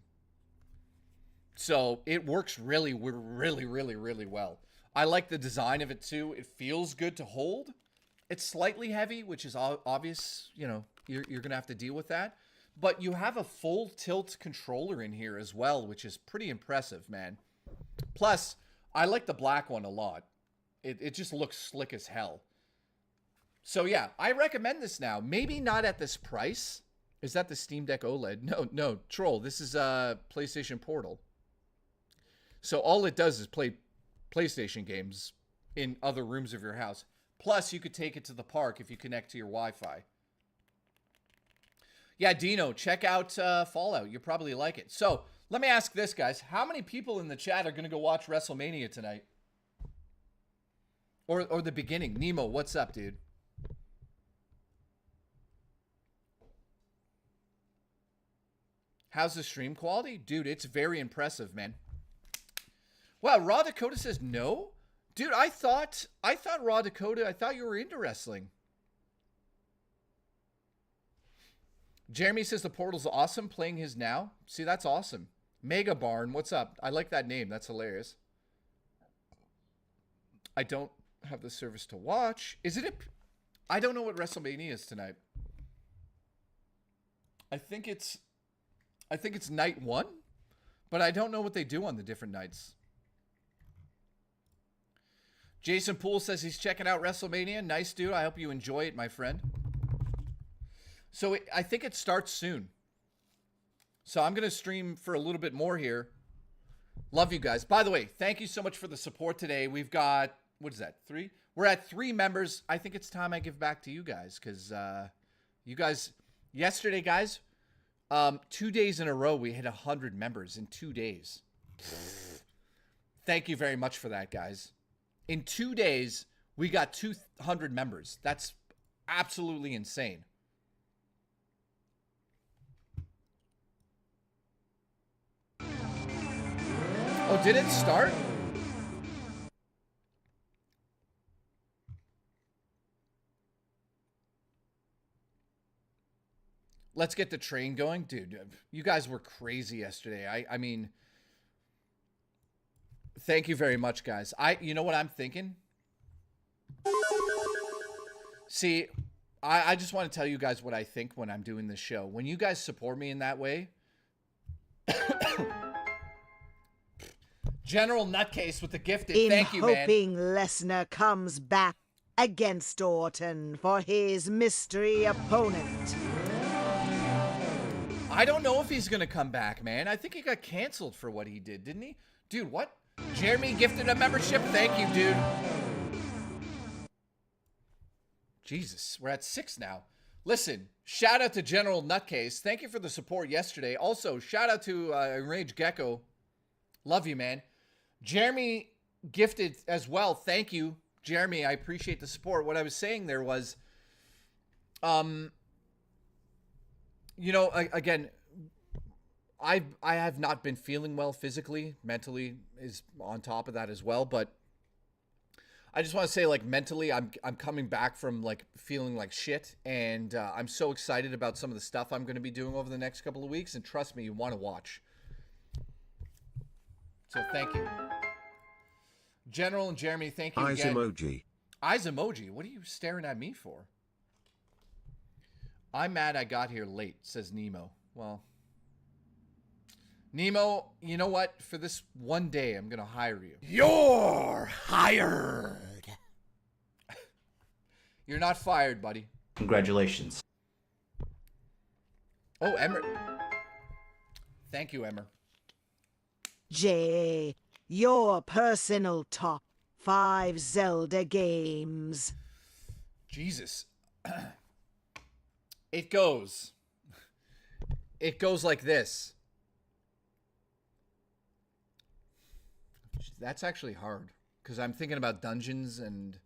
So it works really, really, really, really well. I like the design of it too. It feels good to hold. It's slightly heavy, which is obvious. You know, you're going to have to deal with that. But you have a full tilt controller in here as well, which is pretty impressive, man. Plus, I like the black one a lot. It just looks slick as hell. So yeah, I recommend this now. Maybe not at this price. Is that the Steam Deck OLED? No, troll. This is PlayStation Portal. So all it does is play PlayStation games in other rooms of your house. Plus, you could take it to the park if you connect to your Wi-Fi. Yeah, Dino, check out Fallout. You'll probably like it. So let me ask this, guys. How many people in the chat are going to go watch WrestleMania tonight? Or the beginning? Nemo, what's up, dude? How's the stream quality? Dude, it's very impressive, man. Wow, Raw Dakota says no? Dude, I thought Raw Dakota, I thought you were into wrestling. Jeremy says the Portal's awesome, playing his now. See, that's awesome. Mega Barn, what's up? I like that name. That's hilarious. I don't have the service to watch. Is it I don't know what WrestleMania is tonight. I think it's night 1, but I don't know what they do on the different nights. Jason Poole says he's checking out WrestleMania. Nice, dude. I hope you enjoy it, my friend. So I think it starts soon. So I'm going to stream for a little bit more here. Love you guys. By the way, thank you so much for the support today. We've got, what is that, 3? We're at 3 members. I think it's time I give back to you guys because you guys, yesterday, guys, 2 days in a row, we hit 100 members in 2 days. Thank you very much for that, guys. In 2 days, we got 200 members. That's absolutely insane. Oh, did it start? Let's get the train going. Dude, you guys were crazy yesterday. I mean, thank you very much, guys. You know what I'm thinking? See, I just want to tell you guys what I think when I'm doing this show. When you guys support me in that way, General Nutcase with the gifted. Thank you, man. Hoping Lesnar comes back against Orton for his mystery opponent. I don't know if he's going to come back, man. I think he got canceled for what he did, didn't he? Dude, what? Jeremy gifted a membership. Thank you, dude. Jesus, we're at 6 now. Listen, shout out to General Nutcase. Thank you for the support yesterday. Also, shout out to Enraged Gecko. Love you, man. Jeremy gifted as well. Thank you, Jeremy. I appreciate the support. What I was saying there was, you know, again, I have not been feeling well physically. Mentally is on top of that as well. But I just want to say, like, mentally, I'm coming back from, like, feeling like shit. And I'm so excited about some of the stuff I'm going to be doing over the next couple of weeks. And trust me, you want to watch. So thank you. General and Jeremy, thank you Eyes again. emoji. Eyes emoji? What are you staring at me for? I'm mad I got here late, says Nemo. Well, Nemo, you know what? For this one day, I'm going to hire you. You're hired. You're not fired, buddy. Congratulations. Oh, Emmer. Thank you, Emmer. J, your personal top 5 Zelda games. Jesus. It goes like this. That's actually hard because I'm thinking about dungeons, and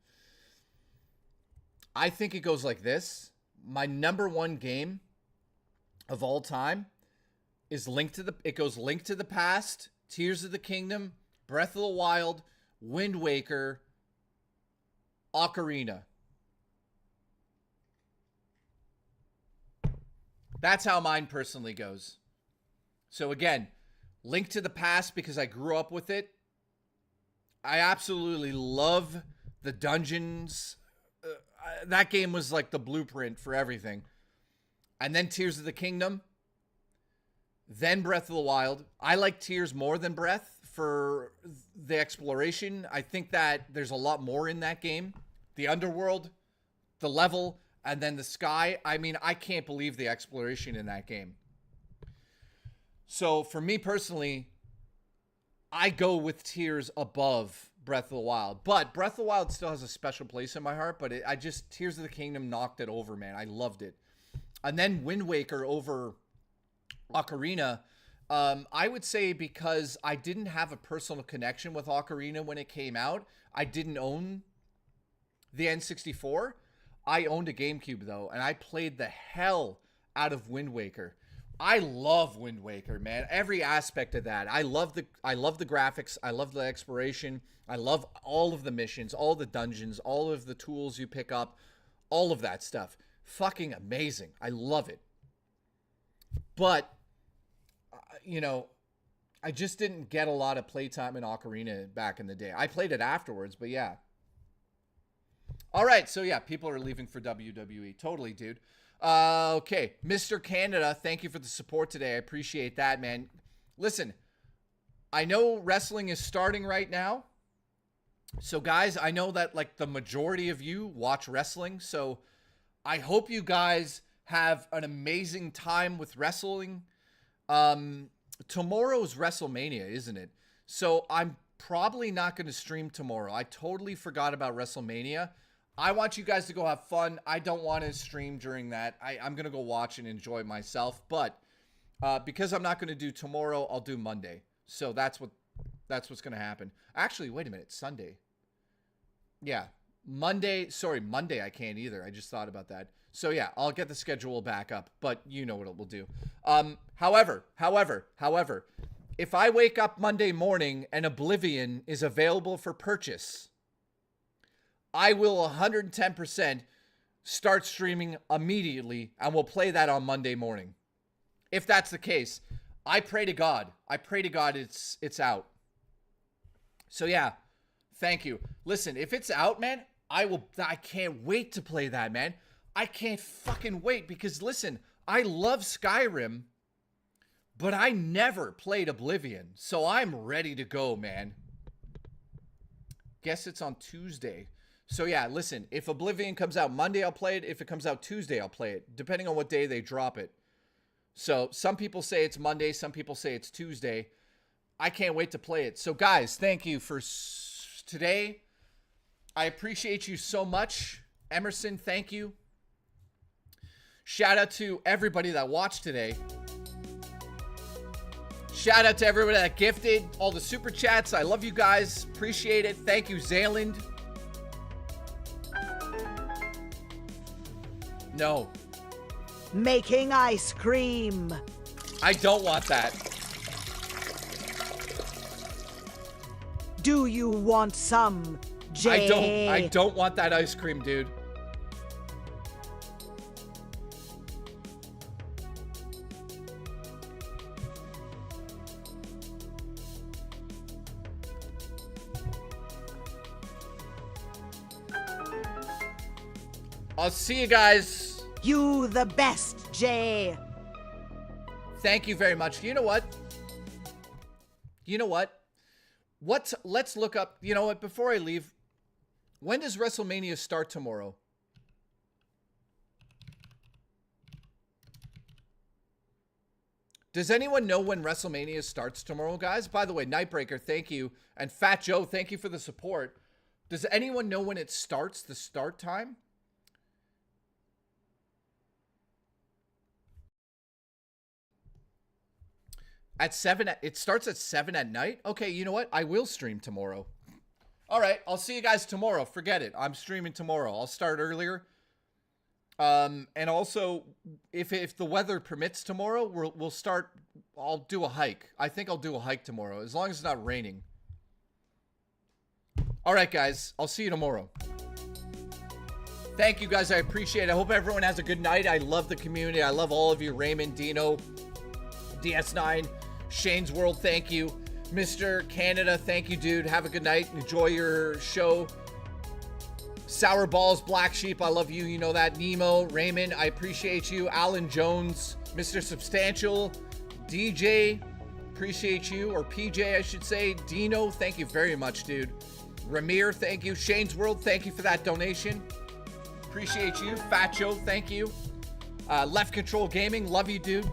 I think it goes like this. My number one game of all time is Link to the Past, Tears of the Kingdom, Breath of the Wild, Wind Waker, Ocarina. That's how mine personally goes. So again, Link to the Past because I grew up with it. I absolutely love the dungeons. That game was like the blueprint for everything. And then Tears of the Kingdom. Then Breath of the Wild. I like Tears more than Breath for the exploration. I think that there's a lot more in that game. The underworld, the level, and then the sky. I mean, I can't believe the exploration in that game. So for me personally, I go with Tears above Breath of the Wild. But Breath of the Wild still has a special place in my heart. But Tears of the Kingdom knocked it over, man. I loved it. And then Wind Waker over Ocarina. I would say because I didn't have a personal connection with Ocarina when it came out. I didn't own the N64. I owned a GameCube, though. And I played the hell out of Wind Waker. I love Wind Waker, man. Every aspect of that. I love the graphics. I love the exploration. I love all of the missions, all the dungeons, all of the tools you pick up, all of that stuff. Fucking amazing. I love it. But, you know, I just didn't get a lot of playtime in Ocarina back in the day. I played it afterwards, but yeah. All right, so yeah, people are leaving for WWE. Totally, dude. Okay, Mr. Canada, thank you for the support today. I appreciate that, man. Listen, I know wrestling is starting right now. So, guys, I know that, like, the majority of you watch wrestling. So, I hope you guys have an amazing time with wrestling. Tomorrow's WrestleMania, isn't it? So, I'm probably not going to stream tomorrow. I totally forgot about WrestleMania. I want you guys to go have fun. I don't want to stream during that. I'm going to go watch and enjoy myself. But because I'm not going to do tomorrow, I'll do Monday. So that's what's going to happen. Actually, wait a minute. Sunday. Yeah. Monday I can't either. I just thought about that. So yeah, I'll get the schedule back up. But you know what it will do. However, if I wake up Monday morning and Oblivion is available for purchase, I will 110% start streaming immediately, and we'll play that on Monday morning. If that's the case, I pray to God. It's out. So yeah, thank you. Listen, if it's out, man, I can't wait to play that, man. I can't fucking wait because listen, I love Skyrim, but I never played Oblivion, so I'm ready to go, man. Guess it's on Tuesday. So yeah, listen, if Oblivion comes out Monday, I'll play it. If it comes out Tuesday, I'll play it, depending on what day they drop it. So some people say it's Monday, some people say it's Tuesday. I can't wait to play it. So guys, thank you for today. I appreciate you so much. Emerson, thank you. Shout out to everybody that watched today. Shout out to everybody that gifted, all the super chats. I love you guys. Appreciate it. Thank you, Zayland. No. Making ice cream. I don't want that. Do you want some, Jay? I don't want that ice cream, dude. I'll see you guys. You the best, Jay. Thank you very much. You know what? Let's look up, you know what, before I leave, when does WrestleMania start tomorrow? Does anyone know when WrestleMania starts tomorrow, guys? By the way, Nightbreaker, thank you. And Fat Joe, thank you for the support. Does anyone know when it starts, the start time? At 7, it starts at 7 at night? Okay, you know what? I will stream tomorrow. All right, I'll see you guys tomorrow. Forget it. I'm streaming tomorrow. I'll start earlier. And also, if the weather permits tomorrow, we'll start. I'll do a hike. I think I'll do a hike tomorrow, as long as it's not raining. All right, guys. I'll see you tomorrow. Thank you, guys. I appreciate it. I hope everyone has a good night. I love the community. I love all of you. Raymond, Dino, DS9, Shane's World, thank you. Mr. Canada, thank you, dude. Have a good night. Enjoy your show. Sour Balls, Black Sheep, I love you. You know that. Nemo, Raymond, I appreciate you. Alan Jones, Mr. Substantial, DJ, appreciate you. Or PJ, I should say. Dino, thank you very much, dude. Ramir, thank you. Shane's World, thank you for that donation. Appreciate you. Fat Joe, thank you. Left Control Gaming, love you, dude.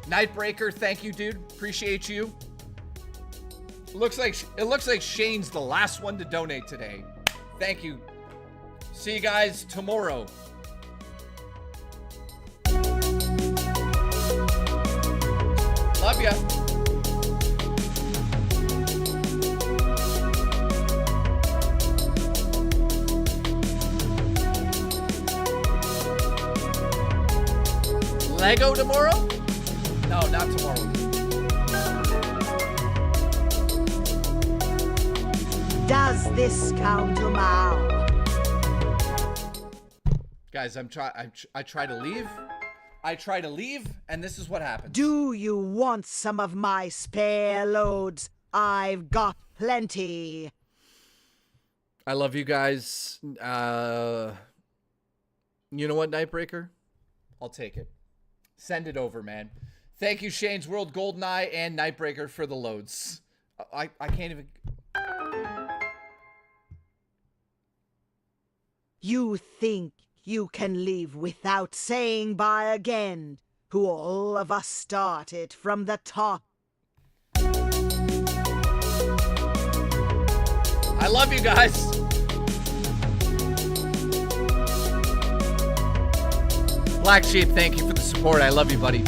Nightbreaker, thank you, dude. Appreciate you. It looks like Shane's the last one to donate today. Thank you. See you guys tomorrow. Love ya. Lego tomorrow? No, not tomorrow. Does this count a mile? Guys, I try to leave. I try to leave, and this is what happens. Do you want some of my spare loads? I've got plenty. I love you guys. You know what, Nightbreaker? I'll take it. Send it over, man. Thank you, Shane's World, Goldeneye, and Nightbreaker for the loads. I can't even... You think you can leave without saying bye again, who all of us started from the top. I love you guys. Black Sheep, thank you for the support. I love you, buddy.